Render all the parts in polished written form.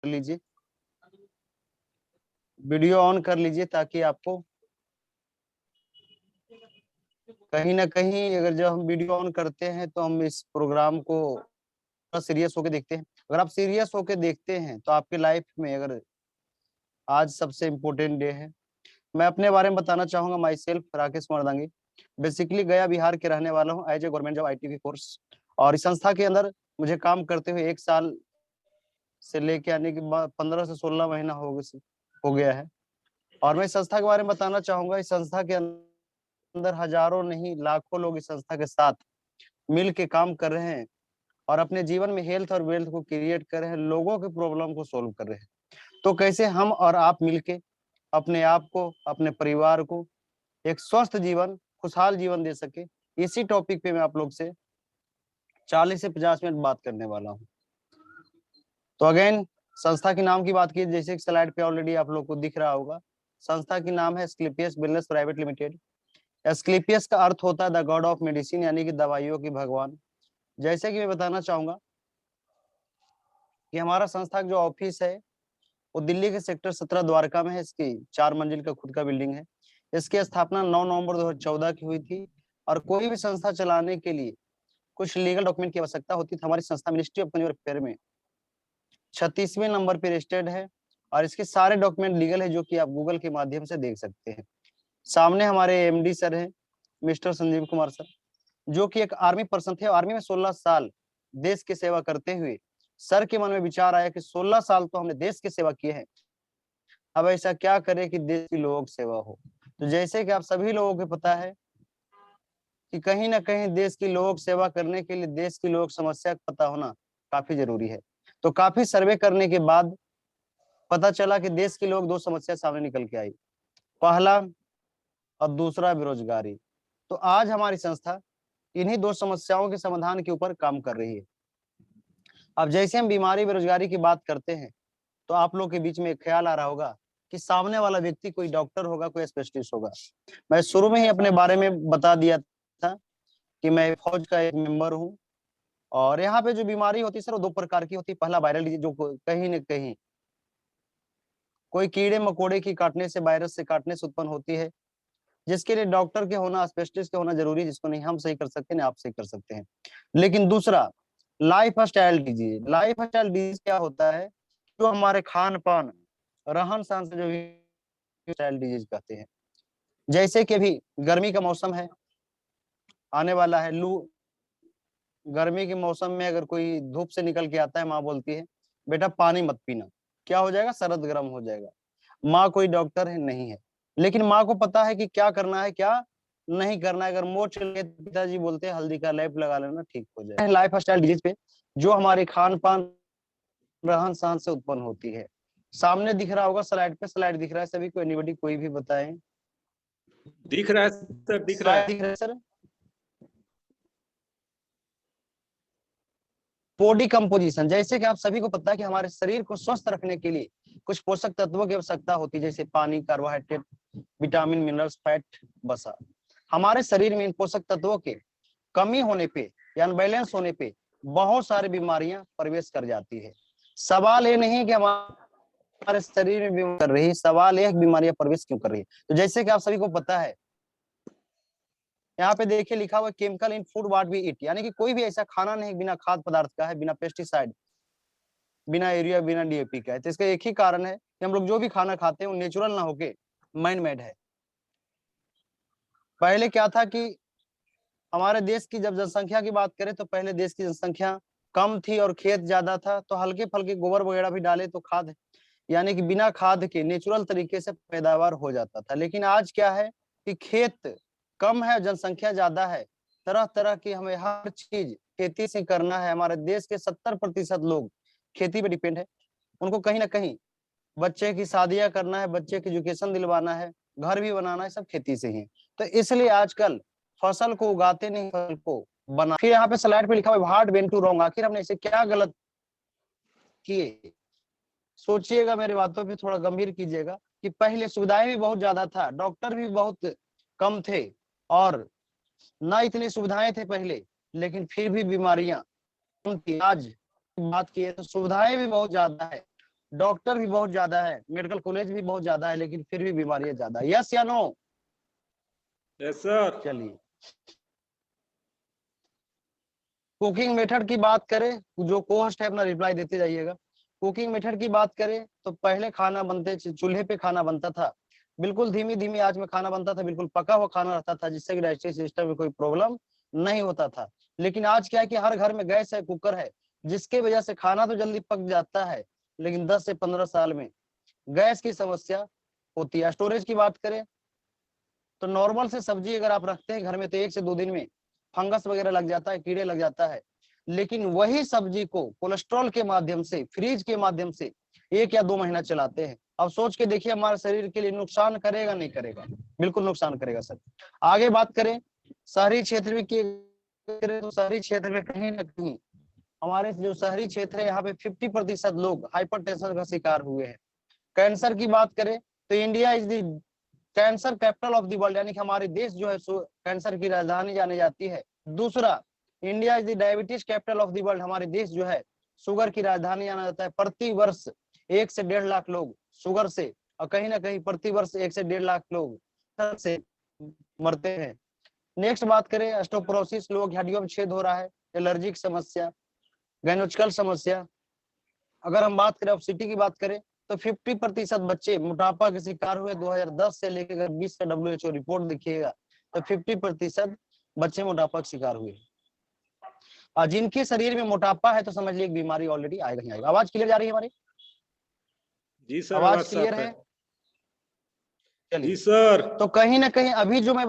लीजिए, video on कर लीजिए, ताकि आपको कहीं ना कहीं, अगर जब हम वीडियो ऑन करते हैं तो हम इस प्रोग्राम को सीरियस होके देखते हैं। अगर आप सीरियस होके देखते हैं तो आपके लाइफ में, अगर आज सबसे इम्पोर्टेंट डे है। मैं अपने बारे में बताना चाहूंगा। Myself Rakesh Mardangi, basically Gaya Bihar के रहने वाला हूँ, as a government job ITV course. और इस संस्था के अंदर मुझे काम करते हुए 1 साल से लेके आने के बाद 15 से 16 महीना हो गया है। और मैं इस संस्था के बारे में बताना चाहूंगा। इस संस्था के अंदर हजारों नहीं लाखों लोग इस संस्था के साथ मिल के काम कर रहे हैं और अपने जीवन में हेल्थ और वेल्थ को क्रिएट कर रहे हैं, लोगों के प्रॉब्लम को सोल्व कर रहे हैं। तो कैसे हम और आप मिलके अपने आप को, अपने परिवार को एक स्वस्थ जीवन, खुशहाल जीवन दे सके, इसी टॉपिक पे मैं आप लोग से 40 से 50 मिनट बात करने वाला हूँ। तो अगेन, संस्था के नाम की बात की, जैसे कि स्लाइड पे ऑलरेडी आप लोग को दिख रहा होगा। संस्था की नाम है Asclepius wellness private limited. Asclepius का अर्थ होता है द गॉड ऑफ मेडिसिन, यानी कि दवाइयों की भगवान। जैसे कि मैं बताना चाहूंगा कि हमारा संस्था का जो ऑफिस है वो दिल्ली के सेक्टर 17 द्वारका में है। इसकी 4 मंजिल का खुद का बिल्डिंग है। इसकी स्थापना 9 नवंबर 2014 की हुई थी। और कोई भी संस्था चलाने के लिए कुछ लीगल डॉक्यूमेंट की आवश्यकता होती थी। हमारी संस्था मिनिस्ट्री ऑफ कंज्यूमर अफेयर में 36वें नंबर पे रजिस्टर्ड है। और इसके सारे डॉक्यूमेंट लीगल है, जो कि आप गूगल के माध्यम से देख सकते हैं। सामने हमारे MD सर हैं, मिस्टर संजीव कुमार सर, जो कि एक आर्मी पर्सन थे। आर्मी में 16 साल देश की सेवा करते हुए सर के मन में विचार आया कि 16 साल तो हमने देश की सेवा किए हैं, अब ऐसा क्या करें कि देश की लोगों की सेवा हो। तो जैसे कि आप सभी लोगों को पता है कि कहीं ना कहीं देश की लोगों की सेवा करने के लिए देश की लोगों की समस्या का पता होना काफी जरूरी है। तो काफी सर्वे करने के बाद पता चला कि देश के लोग 2 समस्या सामने निकल के आई। पहला और दूसरा बेरोजगारी। तो आज हमारी संस्था इन्हीं 2 समस्याओं के समाधान के ऊपर काम कर रही है। अब जैसे हम बीमारी बेरोजगारी की बात करते हैं तो आप लोग के बीच में एक ख्याल आ रहा होगा कि सामने वाला व्यक्ति कोई डॉक्टर होगा, कोई स्पेशलिस्ट होगा। मैं शुरू में ही अपने बारे में बता दिया था कि मैं फौज का एक मेंबर हूँ। और यहाँ पे जो बीमारी होती है सर, वो 2 प्रकार की होती है। पहला वायरल डिजीज, जो कहीं न कहीं कोई कीड़े मकोड़े की काटने से, वायरस से काटने से उत्पन्न होती है, जिसके लिए डॉक्टर के होना, स्पेशलिस्ट के होना जरूरी है, जिसको नहीं हम सही कर सकते, ना आप सही कर सकते हैं। लेकिन दूसरा life style disease. Life style disease क्या होता है? जो हमारे खान पान, रहन सहन से जो स्टाइल डिजीज कहते हैं। जैसे कि अभी गर्मी का मौसम है, आने वाला है लू। गर्मी के मौसम में अगर कोई धूप से निकल के आता है, माँ बोलती है बेटा पानी मत पीना, क्या हो जाएगा? सरद गर्म हो जाएगा। माँ कोई डॉक्टर है नहीं है, लेकिन माँ को पता है कि क्या करना है, क्या नहीं करना है। अगर मोच चले, पिताजी बोलते हैं हल्दी का लेप लगा लेना, ठीक हो जाएगा। लाइफ स्टाइल डिजीज पे जो हमारे खान पान, रहन सहन से उत्पन्न होती है। सामने दिख रहा होगा स्लाइड पे, स्लाइड दिख रहा है सभी को? एनीबॉडी, कोई भी बताएं। दिख रहा है सर, दिख रहा स्लाइड दिख रहा है सर? Body composition. जैसे कि आप सभी को पता है कि हमारे शरीर को स्वस्थ रखने के लिए कुछ पोषक तत्वों की आवश्यकता होती है, जैसे पानी, कार्बोहाइड्रेट, विटामिन, मिनरल्स, फैट, वसा। हमारे शरीर में इन पोषक तत्वों के कमी होने पे या अनबैलेंस होने पे बहुत सारी बीमारियां प्रवेश कर जाती है। सवाल ये नहीं कि हमारे शरीर में बीमारी कर रही है, सवाल यह बीमारियां प्रवेश क्यों कर रही है। तो जैसे कि आप सभी को पता है, यहाँ पे देखिए लिखा हुआ chemical in food what we eat, यानी कि कोई भी ऐसा खाना नहीं बिना खाद्य पदार्थ का है, बिना पेस्टिसाइड, बिना यूरिया, बिना DAP का है। तो इसका एक ही कारण है कि हम लोग जो भी खाना खाते हैं वो नेचुरल ना होके मैन मेड है। पहले क्या था कि हमारे देश की जब जनसंख्या की बात करें तो पहले देश की जनसंख्या कम थी और खेत ज्यादा था, तो हल्के फल्के गोबर वगैरह भी डाले तो खाद, यानी कि बिना खाद के नेचुरल तरीके से पैदावार हो जाता था। लेकिन आज क्या है कि खेत कम है, जनसंख्या ज्यादा है, तरह तरह की हमें हर चीज खेती से करना है। हमारे देश के 70% लोग खेती पे डिपेंड है। उनको कहीं ना कहीं बच्चे की शादियां करना है, बच्चे की एजुकेशन दिलवाना है, घर भी बनाना है, सब खेती से ही। तो इसलिए आजकल फसल को उगाते नहीं, फसल को बना। फिर यहाँ पे स्लाइड पे लिखा हुआ व्हाट वेंट टू रॉन्ग, आखिर हमने इसे क्या गलत किए। सोचिएगा, मेरी बातों पे थोड़ा गंभीर कीजिएगा कि पहले सुविधाएं भी बहुत ज्यादा था, डॉक्टर भी बहुत कम थे और ना इतनी सुविधाएं थे पहले, लेकिन फिर भी बीमारियां कम थी। आज बात की तो सुविधाएं भी बहुत ज्यादा है डॉक्टर भी बहुत ज्यादा है, मेडिकल कॉलेज भी बहुत ज्यादा है, लेकिन फिर भी बीमारियां ज्यादा है। यस या नो? Yes sir. चलिए, कुकिंग मेथड की बात करें, जो कोस्ट है अपना रिप्लाई देते जाइएगा। कुकिंग मेथड की बात करें तो पहले खाना बनते चूल्हे पे खाना बनता था, बिल्कुल धीमी धीमी आंच में खाना बनता था, बिल्कुल पका हुआ खाना रहता था, जिससे कि डाइजेस्टिव सिस्टम में कोई प्रॉब्लम नहीं होता था। लेकिन आज क्या है कि हर घर में गैस है, कुकर है, जिसके वजह से खाना तो जल्दी पक जाता है, लेकिन 10 से 15 साल में गैस की समस्या होती है। स्टोरेज की बात करें तो नॉर्मल से सब्जी अगर आप रखते हैं घर में तो 1 से 2 दिन में फंगस वगैरह लग जाता है, कीड़े लग जाता है। लेकिन वही सब्जी को कोलेस्ट्रॉल के माध्यम से, फ्रीज के माध्यम से 1 या 2 महीना चलाते हैं। अब सोच के देखिए हमारे शरीर के लिए नुकसान करेगा नहीं करेगा? बिल्कुल नुकसान करेगा सर। आगे बात करें शहरी क्षेत्र में की, तो शहरी क्षेत्र में कहीं ना कहीं हमारे जो शहरी क्षेत्र है यहाँ पे 50% लोग हाइपरटेंशन का शिकार हुए हैं। कैंसर की बात करें तो India is the cancer capital of the world, यानी कि हमारे देश जो है कैंसर की राजधानी जानी जाती है। दूसरा, India is the diabetes capital of the world, हमारे देश जो है शुगर की राजधानी जाना जाता है। प्रति वर्ष 1 से 1.5 लाख लोग शुगर से, और कहीं ना कहीं प्रति वर्ष 1 से 1.5 लाख लोग से मरते हैं। नेक्स्ट बात करें ऑस्टियोपोरोसिस, लोग हड्डियों में छेद हो रहा है, एलर्जिक समस्या, गायनोचिकल समस्या। अगर हम बात करें ऑबेसिटी की बात करें तो 50% बच्चे मोटापा के शिकार हुए 2010 से लेकर 20 का WHO रिपोर्ट देखिएगा तो 50% बच्चे मोटापा का शिकार हुए। और जिनके शरीर में मोटापा है तो समझ लीजिए बीमारी ऑलरेडी आएगा ही आएगा। आवाज क्लियर जा रही है हमारी? जी सर, आवाज आवाज क्लियर साफ है? है। जी चलिए, सर। तो कहीं ना कहीं अभी जो मैं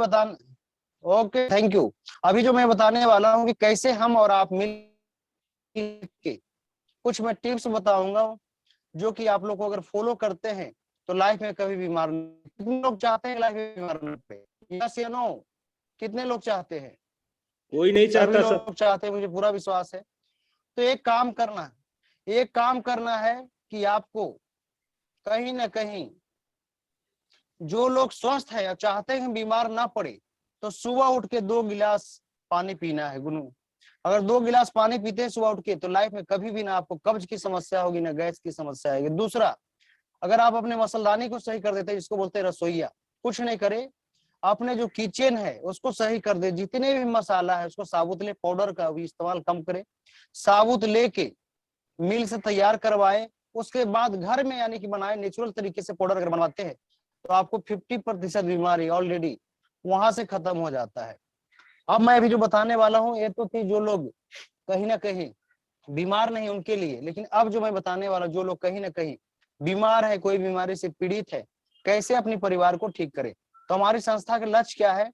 ओके थैंक यू। अभी जो मैं बताने वाला हूँ कि कैसे हम और आप मिल के कुछ मैं टिप्स बताऊंगा, जो कि आप लोग को अगर फॉलो करते हैं तो लाइफ में कभी बीमार नहीं। कितने लोग चाहते हैं लाइफ में बीमार न पड़े? यस या नो? कितने लोग चाहते हैं? कोई नहीं सभी चाहता सर। लोग चाहते हैं, मुझे पूरा विश्वास है। तो एक काम करना है, एक काम करना है कि आपको कहीं ना कहीं जो लोग स्वस्थ है और चाहते हैं बीमार ना पड़े, तो सुबह उठ के 2 गिलास पानी पीना है। गुनू, अगर 2 गिलास पानी पीते हैं सुबह उठ के तो लाइफ में कभी भी ना आपको कब्ज की समस्या होगी, ना गैस की समस्या आएगी। दूसरा, अगर आप अपने मसलदानी को सही कर देते हैं, जिसको बोलते हैं रसोईया, कुछ नहीं करे, अपने जो किचन है उसको सही कर दे, जितने भी मसाला है उसको साबुत ले, पाउडर का भी इस्तेमाल कम करे, साबुत लेके मिल से तैयार करवाए, उसके बाद घर में यानी कि बनाए, नेचुरल तरीके से पाउडर अगर बनवाते हैं तो आपको 50% बीमारी ऑलरेडी वहां से खत्म हो जाता है। अब मैं अभी जो बताने वाला हूँ ये तो थी जो लोग कहीं ना कहीं बीमार नहीं उनके लिए, लेकिन अब जो मैं बताने वाला जो लोग कहीं ना कहीं बीमार है, कोई बीमारी से पीड़ित है, कैसे अपने परिवार को ठीक करे। तो हमारी संस्था का लक्ष्य क्या है?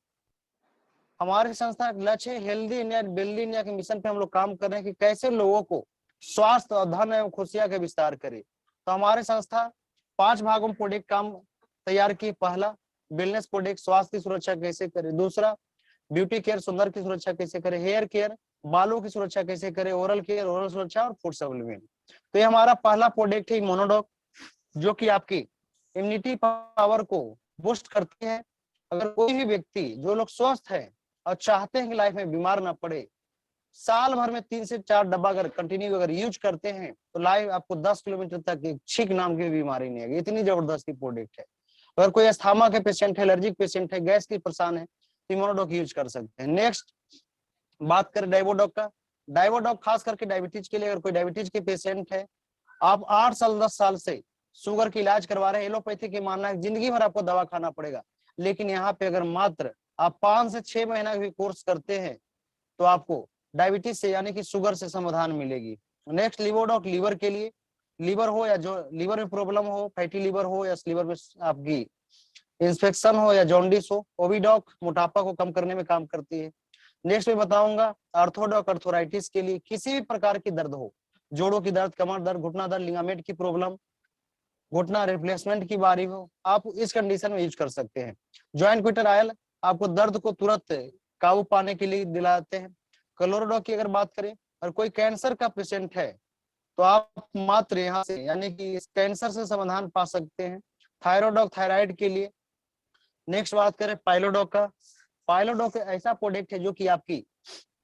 हमारी संस्था का लक्ष्य है हेल्दी इंडिया, वेल्दी इंडिया के मिशन पे हम लोग काम कर रहे हैं कि कैसे लोगों को स्वास्थ्य और धन एवं खुशियां का विस्तार करे। तो हमारे संस्था 5 भागों में प्रोडक्ट काम तैयार की। पहला, वेलनेस प्रोडक्ट, स्वास्थ्य की सुरक्षा कैसे करे। दूसरा, ब्यूटी केयर, सुंदर की सुरक्षा कैसे करे। हेयर केयर, बालों की सुरक्षा कैसे करे। ओरल केयर, ओरल सुरक्षा और फूड सप्लीमेंट। तो ये हमारा पहला प्रोडक्ट है इम्यूनोडॉक, जो कि आपकी इम्यूनिटी पावर को बूस्ट करती है। अगर कोई भी व्यक्ति, जो लोग स्वस्थ है और चाहते हैं कि लाइफ में बीमार ना पड़े, साल भर में 3 से 4 डब्बा अगर कंटिन्यू अगर यूज करते हैं तो लाइफ आपको 10 किलोमीटर तक एक छींक नाम की बीमारी नहीं आएगी। इतनी जबरदस्त प्रोडक्ट है। अगर कोई अस्थमा के पेशेंट है, एलर्जिक पेशेंट है, गैस की परेशान है, तो इम्यूनोडॉक यूज कर सकते हैं। नेक्स्ट बात करें डाइवोडॉक का। डाइवोडॉक खास करके डायबिटीज के लिए, अगर कोई डायबिटीज के पेशेंट है, आप 8 साल 10 साल से शुगर की इलाज करवा रहे हैं, एलोपैथी के मानना है जिंदगी भर आपको दवा खाना पड़ेगा, लेकिन यहाँ पे अगर मात्र आप 5 से 6 महीना भी कोर्स करते हैं तो आपको डायबिटीज से यानी कि शुगर से समाधान मिलेगी। नेक्स्ट लिवोडॉक, लीवर के लिए, लीवर हो या जो लीवर में प्रॉब्लम हो, फैटी लीवर हो या लीवर में आपकी इंफेक्शन हो या जॉन्डिस हो। ओविडॉक मोटापा को कम करने में काम करती है। नेक्स्ट में बताऊंगा ऑर्थोडॉक, अर्थोराइटिस के लिए, किसी भी प्रकार की दर्द हो, जोड़ों की दर्द, कमर दर्द, घुटना दर्द, लिगामेंट की प्रॉब्लम, घुटना रिप्लेसमेंट की बारी हो, आप इस कंडीशन में यूज कर सकते हैं। ज्वाइंट क्विटर आयल आपको दर्द को तुरंत काबू पाने के लिए दिलाते हैं। क्लोरोडॉक की अगर बात करें, और कोई कैंसर का पेशेंट है तो आप मात्र यहाँ से यानी कि इस कैंसर से समाधान पा सकते हैं। थायरोडॉक, थायराइड के लिए। नेक्स्ट बात करें पाइलोडॉक का। पाइलोडॉक ऐसा प्रोडक्ट है जो कि आपकी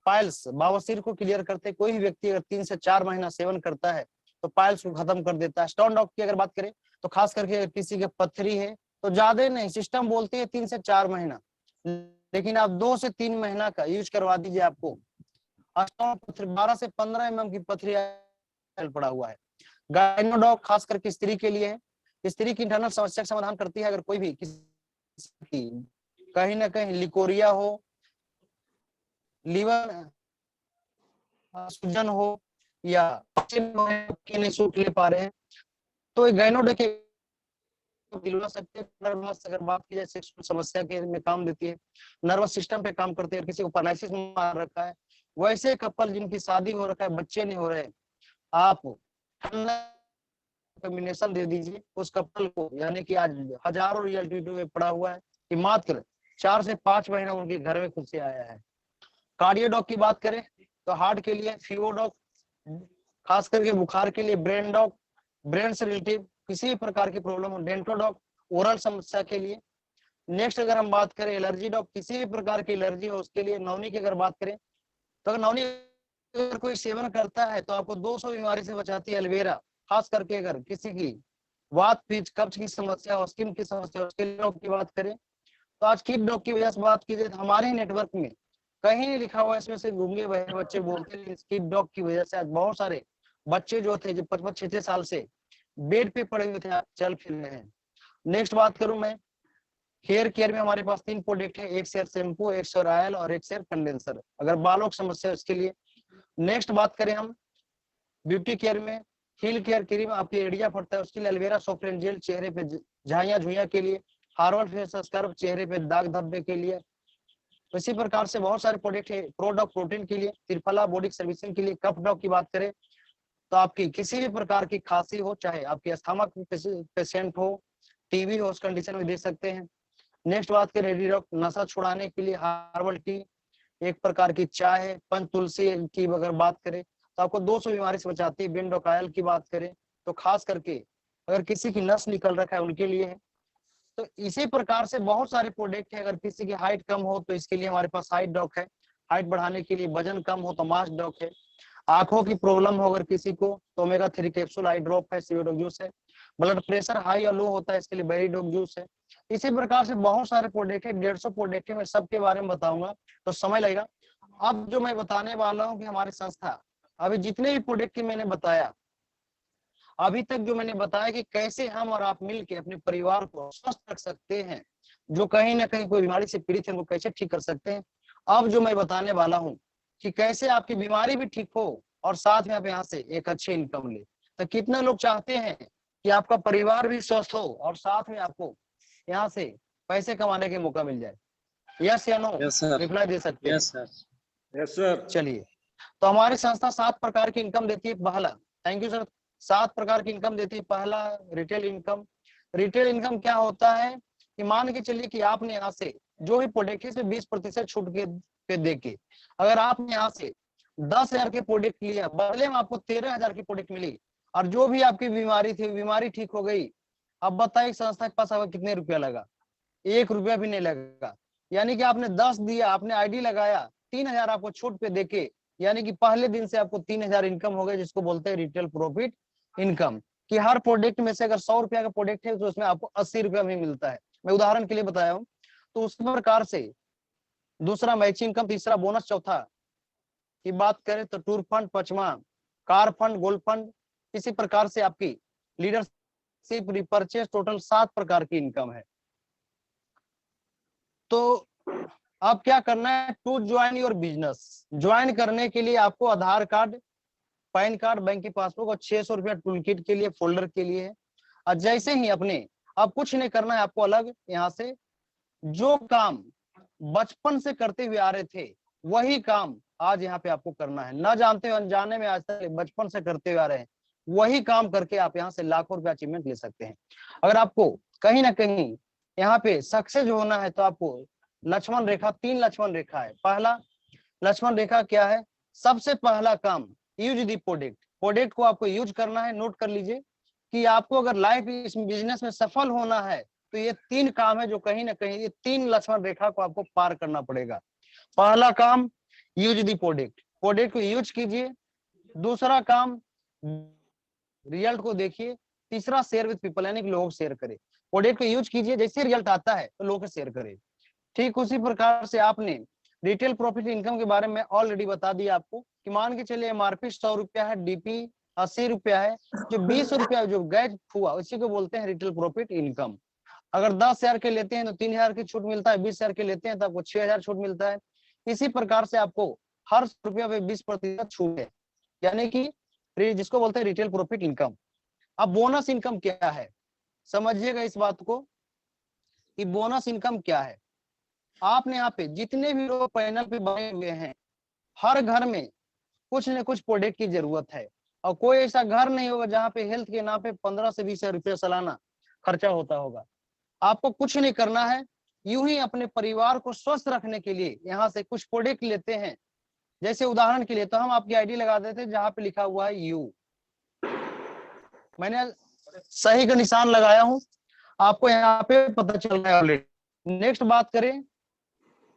पाइल्स, बवासीर को क्लियर करते हैं। कोई भी व्यक्ति अगर 3 से 4 महीना सेवन करता है तो पाइल्स को खत्म कर देता है। स्टोन डॉग की अगर बात करें तो खास करके किसी के पथरी है तो ज्यादा नहीं, सिस्टम बोलते हैं 3 से 4 महीना, लेकिन आप 2 से 3 महीना का यूज करवा दीजिए। आपको 12 से 15 mm की पथरी पड़ा हुआ है। गाइनोडॉग खास करके स्त्री के लिए है। स्त्री की इंटरनल समस्या का समाधान करती है। अगर कोई भी किसी कहीं ना कहीं लिकोरिया हो, लीवर सूजन हो, या नहीं सूख ले पा रहे हैं, तो गाइनोडॉग के दिलवा सकते हैं। अगर बात की जाए सेक्सुअल समस्या के में काम देती है, नर्वस सिस्टम पे काम करते हैं। किसी को पैरालिसिस मार रखा है, वैसे कपल जिनकी शादी हो रखा है, बच्चे नहीं हो रहे, आप कॉम्बिनेशन दे दीजिए उस कपल को। यानी कि आज हजारों रियलिटी में पड़ा हुआ है कि मात्र 4 से 5 महीना उनके घर में खुद से आया है। कार्डियोडॉग की बात करें तो हार्ट के लिए फीवोडॉग, खास करके बुखार के लिए ब्रेन डॉग, ब्रेन से रिलेटिव किसी भी प्रकार की प्रॉब्लम हो डेंटोडॉग, ओरल समस्या के लिए। नेक्स्ट अगर हम बात करें एलर्जी डॉग, किसी भी प्रकार की एलर्जी हो उसके लिए। नौनी की अगर बात करें तो अगर नौनी अगर कोई सेवन करता है तो आपको 200 बीमारी से बचाती है एलोवेरा। खास करके अगर किसी की वात पित्त कब्ज की समस्या हो, स्किन की समस्या हो, उसके डॉग की बात करें तो आज किड डॉग की वजह से बात की जाए तो हमारे नेटवर्क में कहीं नहीं लिखा हुआ, इसमें से गूंगे बहरे बच्चे बोलते हैं। किड डॉग की वजह से आज बहुत सारे बच्चे जो थे जो 55-6 साल से बेड पे पड़े हुए थे, आप चल फिर रहे हैं। नेक्स्ट बात करूं मैं हेयर केयर में, हमारे पास 3 प्रोडक्ट है, एक शेयर शैम्पू, एक शेयर ऑयल और एक शेयर कंडेंसर। अगर बालों की समस्या है उसके लिए। नेक्स्ट बात करें हम ब्यूटी केयर में, हील केयर क्रीम, आपकी एड़िया फटता है उसके लिए एलोवेरा सॉफ्ट जेल, चेहरे पे झाइयां झुइयां के लिए, हार्बल फेस स्क्रब, चेहरे पे दाग धब्बे के लिए। इसी प्रकार से बहुत सारे प्रोडक्ट है। प्रोडक्ट प्रोटीन के लिए, त्रिफला बॉडी सर्विसिंग के लिए। कफ डॉग की बात करें तो आपकी किसी भी प्रकार की खांसी हो, चाहे आपकी अस्थमा पेशेंट हो, टीबी हो, उस कंडीशन में दे सकते हैं। नेक्स्ट बात करें रेडी डॉग, नशा छुड़ाने के लिए हार्बल टी एक प्रकार की चाय है। पंच तुलसी की अगर बात करें तो आपको 200 बीमारी से बचाती है। बेंडोकायल की बात करें तो खास करके अगर किसी की नस निकल रखा है उनके लिए है। तो इसी प्रकार से बहुत सारे प्रोडक्ट है। अगर किसी की हाइट कम हो तो इसके लिए हमारे पास हाइट डॉग है, हाइट बढ़ाने के लिए। वजन कम हो तो मास डॉग है। आंखों की प्रॉब्लम हो अगर किसी को तो ओमेगा 3 कैप्सूल आई ड्रॉप है, सीओडो जूस है। ब्लड प्रेशर हाई और लो होता है इसके लिए बेरी डॉग जूस है। इसी प्रकार से बहुत सारे प्रोडक्ट है, 150 प्रोडक्ट है। मैं सबके बारे में बताऊंगा तो समय लगेगा। अब जो मैं बताने वाला हूँ कि हमारी संस्था अभी जितने भी प्रोडक्ट की मैंने बताया अभी तक, जो मैंने बताया कि कैसे हम और आप मिलकर अपने परिवार को स्वस्थ रख सकते हैं, जो कहीं ना कहीं कोई बीमारी से पीड़ित है वो कैसे ठीक कर सकते हैं। अब जो मैं बताने वाला हूँ कि कैसे आपकी बीमारी भी ठीक हो और साथ में आप यहाँ से एक अच्छी इनकम ले। तो कितने लोग चाहते हैं कि आपका परिवार भी स्वस्थ हो और साथ में आपको यहाँ से पैसे कमाने का मौका मिल जाए? यस या नो? यस सर, रिप्लाई दे सकते हैं। Yes sir, yes sir. चलिए, तो हमारी संस्था 7 प्रकार की इनकम देती है। पहला, थैंक यू सर, 7 प्रकार की इनकम देती है। पहला रिटेल इनकम। रिटेल इनकम क्या होता है कि मान के चलिए कि आपने यहाँ से जो भी प्रोडक्ट है 20% छूट के देके अगर आपने यहाँ से 10,000 के प्रोडक्ट लिया, बदले में आपको 13,000 की प्रोडक्ट मिली और जो भी आपकी बीमारी थी बीमारी ठीक हो गई। अब बताइए संस्था के पास आपका कितने रुपया लगा? 1 रुपया भी नहीं लगेगा। यानी कि आपने 10 दिया, आपने आईडी लगाया, 3,000 आपको छूट पे देके, यानी कि पहले दिन से आपको 3,000 इनकम हो गया, जिसको बोलते हैं रिटेल प्रॉफिट इनकम। कि हर प्रोडक्ट में से अगर 100 रुपया का प्रोडक्ट है तो उसमें आपको 80 रुपया भी मिलता है। मैं उदाहरण के लिए बताया हूँ। तो उस प्रकार से दूसरा मैचिंग इनकम, तीसरा बोनस, चौथा की बात करें तो टूर फंड, पांचवा कार फंड, गोल्ड फंड। इसी प्रकार से आपकी लीडरशिप, रिपर्चेस, टोटल 7 प्रकार की इनकम है। तो अब क्या करना है? To join your business. Join करने के लिए आपको Aadhaar card, pan card, bank की पासबुक और 600 रुपया टूल किट के लिए, फोल्डर के लिए है। और जैसे ही अपने अब कुछ नहीं करना है आपको, अलग यहाँ से जो काम बचपन से करते हुए आ रहे थे वही काम आज यहाँ पे आपको करना है। न जानते हुए अनजाने में आज तक बचपन से करते हुए आ रहे हैं, वही काम करके आप यहाँ से लाखों रुपया अचीवमेंट ले सकते हैं। अगर आपको कहीं ना कहीं यहाँ पे सक्सेस होना है तो आपको लक्ष्मण रेखा, 3 लक्ष्मण रेखा है। पहला लक्ष्मण रेखा क्या है? सबसे पहला काम, यूज दी प्रोडक्ट। प्रोडक्ट को आपको यूज करना है। नोट कर लीजिए कि आपको अगर लाइफ इस बिजनेस में सफल होना है तो ये 3 काम है जो कहीं ना कहीं ये 3 लक्ष्मण रेखा को आपको पार करना पड़ेगा। पहला काम, यूज दी प्रोडक्ट। प्रोडक्ट को यूज कीजिए। दूसरा काम, रिजल्ट को देखिए। तीसरा, शेयर विद पीपल, यानी कि लोग शेयर करें। प्रोडक्ट को यूज कीजिए, जैसे रिजल्ट आता है तो लोगों को शेयर करें। ठीक उसी प्रकार से आपने रिटेल प्रॉफिट इनकम के बारे में ऑलरेडी बता दिया आपको कि मान के चलिए एमआरपी 100 रुपया है, डीपी 80 रुपया है, जो 20 रुपया जो गैज हुआ उसी को बोलते हैं रिटेल प्रॉफिट इनकम। अगर 10,000 के लेते हैं तो 3,000 की छूट मिलता है, 20,000 के लेते हैं तो आपको 6,000 छूट मिलता है। इसी प्रकार से आपको हर रुपया पे 20% छूट है, यानी कि जिसको बोलते हैं रिटेल प्रॉफिट इनकम। अब बोनस इनकम क्या है, समझिएगा इस बात को कि बोनस इनकम क्या है। आपने यहाँ पे जितने भी लोग पैनल पे बने हुए हैं, हर घर में कुछ न कुछ प्रोडक्ट की जरूरत है, और कोई ऐसा घर नहीं होगा जहाँ पे हेल्थ के नाम पे 15 से 20 हजार रुपया सालाना खर्चा होता होगा। आपको कुछ नहीं करना है, यूं ही अपने परिवार को स्वस्थ रखने के लिए यहाँ से कुछ प्रोडक्ट लेते हैं। जैसे उदाहरण के लिए तो हम आपकी आईडी लगा देते हैं जहाँ पे लिखा हुआ है यू, मैंने सही का निशान लगाया हूँ, आपको यहाँ पे पता चल रहा है ऑलरेडी। नेक्स्ट बात करें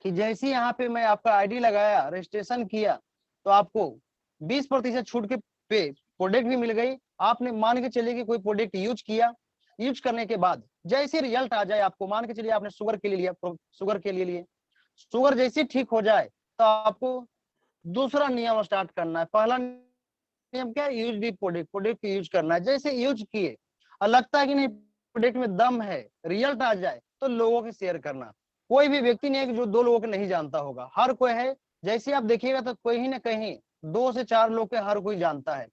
कि जैसे यहाँ पे मैं आपका आईडी लगाया, रजिस्ट्रेशन किया, तो आपको 20% छूट के पे प्रोडक्ट भी मिल गई। आपने मान के चलिए कि कोई प्रोडक्ट यूज किया, यूज करने के बाद जैसे रिजल्ट आ जाए, आपको मान के चलिए आपने शुगर के लिए लिया, शुगर के लिए शुगर जैसे ठीक हो जाए तो आपको दूसरा नियम स्टार्ट करना है। पहला नियम क्या है, use the product, product use करना है। जैसे यूज किए और लगता है कि नहीं प्रोडक्ट में दम है, रिजल्ट आ जाए तो लोगों के शेयर करना। कोई भी व्यक्ति नहीं है कि जो 2 लोगों को नहीं जानता होगा, हर कोई है। जैसे आप देखिएगा तो कहीं ना कहीं 2 से 4 लोग के हर कोई जानता है।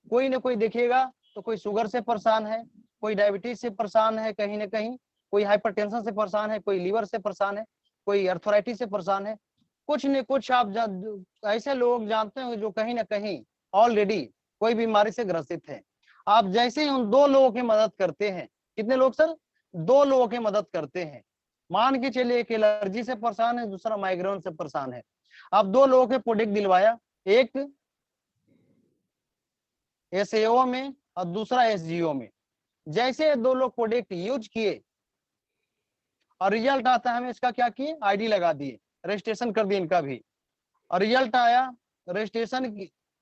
कोई ना कोई देखिएगा तो कोई शुगर से परेशान है, कोई डायबिटीज से परेशान है, कहीं ना कहीं कोई हाइपरटेंशन से परेशान है, कोई लीवर से परेशान है, कोई अर्थराइटिस से परेशान है। कुछ न कुछ आप ऐसे लोग जानते हो जो कहीं ना कहीं ऑलरेडी कोई बीमारी से ग्रसित है। आप जैसे ही उन 2 लोगों की मदद करते हैं, कितने लोग सर, 2 लोगों की मदद करते हैं। मान के चलिए एक एलर्जी से परेशान है, दूसरा माइग्रेन से परेशान है। आप 2 लोगों के प्रोडक्ट दिलवाया, एक एसएओ में और दूसरा एसजीओ में। जैसे 2 लोग प्रोडक्ट यूज किए और रिजल्ट आता है, हमें इसका क्या किए, आईडी लगा दिए, रजिस्ट्रेशन कर दिए इनका भी, और रिजल्ट आया, रजिस्ट्रेशन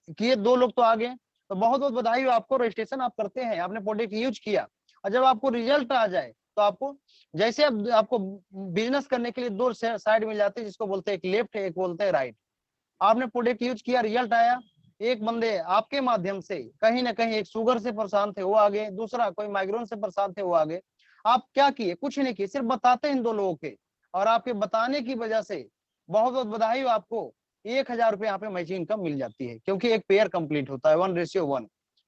किए, 2 लोग तो आ गए, तो बहुत बहुत बधाई हो आपको, रजिस्ट्रेशन आप करते हैं, आपने प्रोडक्ट यूज किया। और जब आपको रिजल्ट आ जाए तो आपको जैसे आपको बिजनेस करने के लिए 2 साइड मिल जाते हैं, जिसको बोलते हैं एक लेफ्ट है, एक बोलते हैं राइट। आपने प्रोडक्ट यूज किया, रिजल्ट आया, एक बंदे आपके माध्यम से कहीं ना कहीं एक शुगर से परेशान थे वो आगे, दूसरा कोई माइग्रेन से परेशान थे वो आगे। आप क्या किए, कुछ नहीं किए, सिर्फ बताते हैं इन 2 लोगों के, और आपके बताने की वजह से बहुत बहुत बधाई हो आपको, 1,000 रुपये यहाँ पे मैचिंग इनकम मिल जाती है, क्योंकि एक पेयर कंप्लीट होता है 1:1।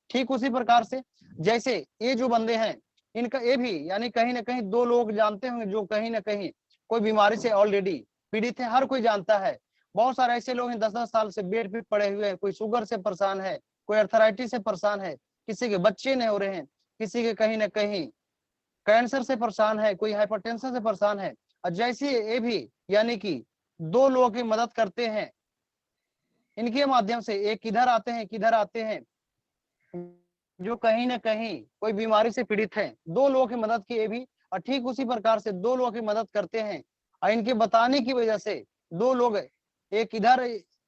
ठीक उसी प्रकार से जैसे ये जो बंदे हैं, इनका ये भी यानी कहीं ना कहीं 2 लोग जानते होंगे जो कहीं ना कहीं कोई बीमारी से ऑलरेडी पीड़ित है, हर कोई जानता है। बहुत सारे ऐसे लोग हैं 10-10 साल से बेड पे पड़े हुए हैं, कोई शुगर से परेशान है, कोई अर्थराइटिस से परेशान है, किसी के बच्चे नहीं हो रहे हैं, किसी के कहीं ना कहीं कैंसर से परेशान है, कोई हाइपरटेंशन से परेशान है। और जैसे ये भी यानी कि 2 लोगों की मदद करते हैं, इनके माध्यम से एक किधर आते हैं, किधर आते हैं जो कहीं ना कहीं कोई बीमारी से पीड़ित है, 2 लोगों की मदद की ये भी, और ठीक उसी प्रकार से 2 लोगों की मदद करते हैं, और इनके बताने की वजह से 2 लोग, एक इधर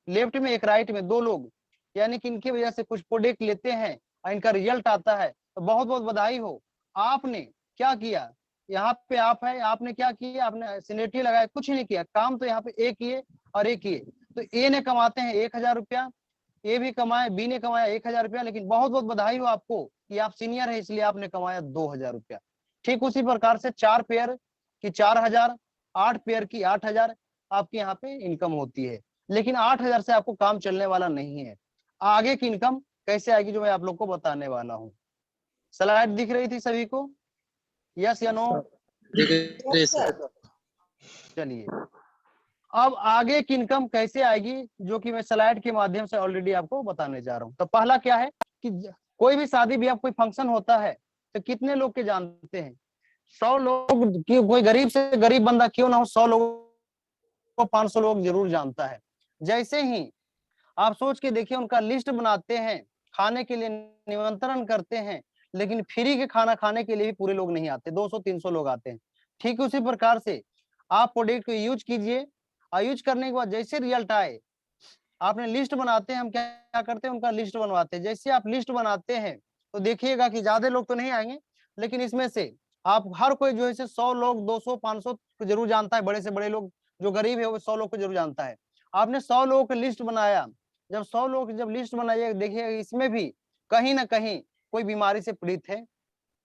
लेफ्ट में एक राइट में 2 लोग, यानी कि इनकी वजह से कुछ प्रोडक्ट लेते हैं और इनका रिजल्ट आता है, तो बहुत बहुत बधाई हो। आपने क्या किया, यहाँ पे आप है, आपने क्या किया, आपने सिनेटी लगाया, कुछ नहीं किया, काम तो यहाँ पे ए किए और ए किए। तो ए ने कमाते हैं 1,000 रुपया, ए भी कमाए, बी ने कमाया 1,000 रुपया, लेकिन बहुत बहुत बधाई हो आपको कि आप सीनियर है इसलिए आपने कमाया 2,000 रुपया। ठीक उसी प्रकार से 4 पेयर की 4,000, 8 पेयर की 8,000 आपकी यहाँ पे इनकम होती है। लेकिन 8,000 से आपको काम चलने वाला नहीं है, आगे की इनकम कैसे आएगी जो मैं आप लोग को बताने वाला हूँ। स्लाइड दिख रही थी सभी को, यस या नो? चलिए अब आगे की इनकम कैसे आएगी जो कि मैं स्लाइड के माध्यम से ऑलरेडी आपको बताने जा रहा हूँ। तो पहला क्या है कि कोई भी शादी ब्याह कोई फंक्शन होता है तो कितने लोग के जानते हैं, 100 लोग की, कोई गरीब से गरीब बंदा क्यों ना हो, 100 लोगों को 500 लोग जरूर जानता है। जैसे ही आप सोच के देखिए, उनका लिस्ट बनाते हैं, खाने के लिए निमंत्रण करते हैं, लेकिन फ्री के खाना खाने के लिए भी पूरे लोग नहीं आते, 200-300 लोग आते हैं। ठीक उसी प्रकार से आप प्रोडक्ट को यूज कीजिए, और यूज करने के बाद जैसे रिजल्ट आए, आपने लिस्ट बनाते हैं, हम क्या करते हैं, उनका लिस्ट बनवाते हैं। जैसे आप लिस्ट बनाते हैं तो देखिएगा कि ज्यादा लोग तो नहीं आएंगे, लेकिन इसमें से आप हर कोई जो है 100 लोग 200 500 को जरूर जानता है, बड़े से बड़े लोग, जो गरीब है वो 100 लोग को जरूर जानता है। आपने 100 लोगों की लिस्ट बनाया, जब 100 लोग जब लिस्ट बनाइए, देखिए इसमें भी कहीं ना कहीं कोई बीमारी से पीड़ित है,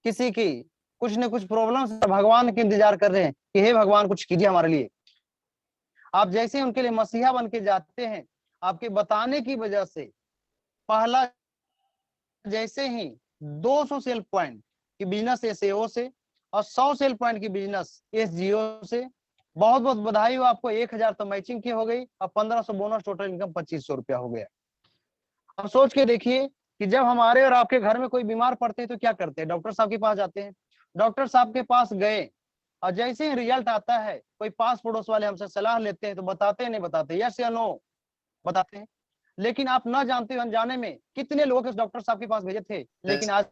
किसी की कुछ न कुछ प्रॉब्लम, भगवान के इंतजार कर रहे हैं कि हे भगवान कुछ कीजिए हमारे लिए। आप जैसे उनके लिए मसीहा बन के जाते हैं, आपके बताने की वजह से पहला जैसे ही 200 सेल पॉइंट की बिजनेस एसएओ से और 100 सेल पॉइंट की बिजनेस एसजीओ से, बहुत बहुत बधाई हो आपको। 1000 तो मैचिंग की हो गई और 1500 बोनस, टोटल इनकम 2500 रुपया हो गया। अब सोच के देखिए कि जब हमारे और आपके घर में कोई बीमार पड़ते हैं तो क्या करते हैं, डॉक्टर साहब के पास जाते हैं। डॉक्टर साहब के पास गए और जैसे ही रिजल्ट आता है, कोई पास पड़ोस वाले हमसे सलाह लेते हैं तो बताते हैं नहीं बताते, यस या नो बताते हैं। लेकिन आप न जानते हो अनजाने में कितने लोग इस डॉक्टर साहब के पास भेजे थे, लेकिन आज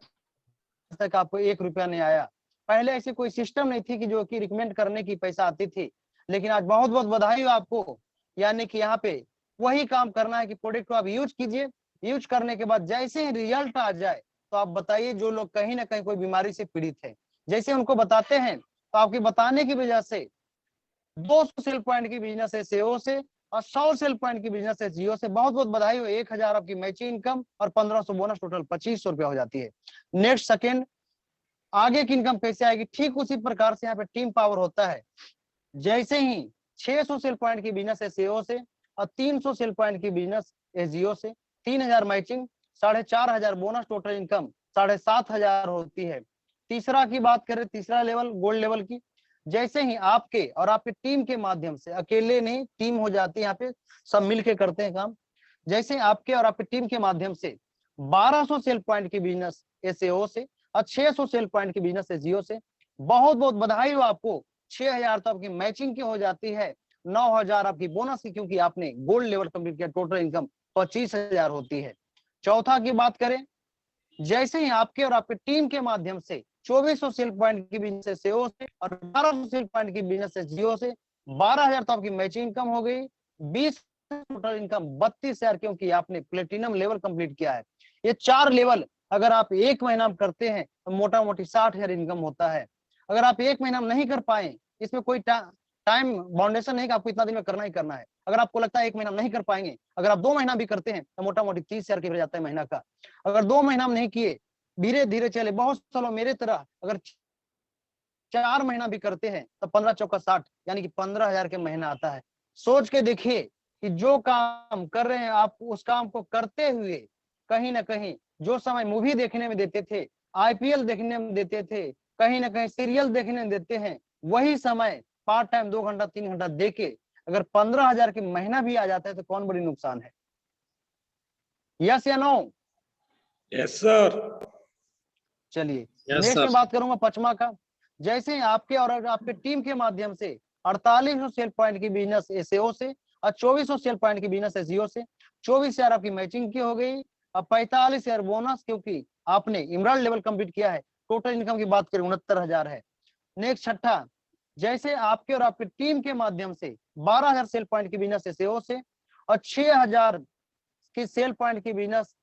तक आपको 1 रुपया नहीं आया। पहले ऐसे कोई सिस्टम नहीं थी कि जो कि रिकमेंड करने की पैसा आती थी, लेकिन आज बहुत बहुत बधाई हो आपको। यानी कि यहाँ पे वही काम करना है कि प्रोडक्ट को आप यूज कीजिए, यूज करने के बाद जैसे ही रिजल्ट आ जाए तो आप बताइए, जो लोग कहीं ना कहीं कोई बीमारी से पीड़ित है, जैसे उनको बताते हैं तो आपके बताने की वजह से 200 सेल पॉइंट की बिजनेस है सेओ से और 100 सेल पॉइंट की बिजनेस है जियो से, बहुत बहुत बधाई हो। 1000 आपकी मैचिंग इनकम और 1500 बोनस, टोटल 2500 रुपया हो जाती है। नेक्स्ट सेकेंड, आगे की इनकम कैसे आएगी, ठीक उसी प्रकार से यहाँ पे टीम पावर होता है। जैसे ही 600 सेल पॉइंट की बिजनेस है सीओ से और 300 सेल पॉइंट की बिजनेस है जियो से, 3000 मैचिंग, 4500 बोनस, टोटल इनकम 7500 होती है। तीसरा की बात करें, तीसरा लेवल गोल्ड लेवल की, जैसे ही आपके और आपके टीम के माध्यम से, अकेले नहीं टीम हो जाती है, यहाँ पे सब मिलके करते हैं काम। जैसे आपके और आपके टीम के माध्यम से 1200 सेल पॉइंट की बिजनेस एसएओ से और 600 सेल पॉइंट की बिजनेस है जियो से, बहुत बहुत बधाई हो आपको। 6000 तो आपकी मैचिंग की हो जाती है, 9000 आपकी बोनस की, क्योंकि आपने गोल्ड लेवल कंप्लीट किया, टोटल इनकम 25000 होती है। चौथा की बात करें, जैसे ही आपके और आपके टीम के माध्यम से 2400 सेल पॉइंट की बिजनेस से और 1200 सेल पॉइंट की बिजनेस से जियो से, 12000 तो आपकी मैचिंग इनकम हो गई, 20 टोटल इनकम 32000, क्योंकि आपने प्लेटिनम लेवल कंप्लीट किया है। ये 4 लेवल अगर आप 1 महीना में करते हैं तो मोटा मोटी 60,000 इनकम होता है। अगर आप 1 महीना में नहीं कर पाए, इसमें कोई टाइम बाउंडेशन नहीं कि आपको इतना दिन में करना ही करना है। अगर आपको लगता है 1 महीना में नहीं कर पाएंगे, अगर आप 2 महीना भी करते हैं तो मोटा मोटी 30,000 के जाता है महीना का। अगर 2 महीना में नहीं किए, धीरे धीरे चले, बहुत सालों मेरे तरह अगर 4 महीना भी करते हैं तो 15 चौका 60, यानी कि 15,000 के महीना आता है। सोच के देखिए कि जो काम कर रहे हैं आप, उस काम को करते हुए कहीं ना कहीं जो समय मूवी देखने में देते थे, आईपीएल देखने में देते थे, कहीं ना कहीं सीरियल देखने में देते हैं, वही समय पार्ट टाइम 2 घंटा 3 घंटा देके अगर 15,000 के महीना भी आ जाता है तो कौन बड़ी नुकसान है, यस या नो? Yes sir. चलिए यस नेक्स्ट में सर। बात करूंगा पचमा का। जैसे ही आपके और आपके टीम के माध्यम से 4800 सेल पॉइंट की बिजनेस एसएओ से और 2400 सेल पॉइंट की बिजनेस एसईओ से, 24,000 आपकी मैचिंग की हो गई और 45,000 बोनस, क्योंकि आपने इमराल्ड लेवल कंप्लीट किया है। टोटल इनकम की बात करें 69,000 है। नेक्स्ट छठा, जैसे आपके और आपके टीम के माध्यम से 12,000 सेल पॉइंट की बिजनेस एसएओ से और 6,000 की सेल पॉइंट की बिजनेस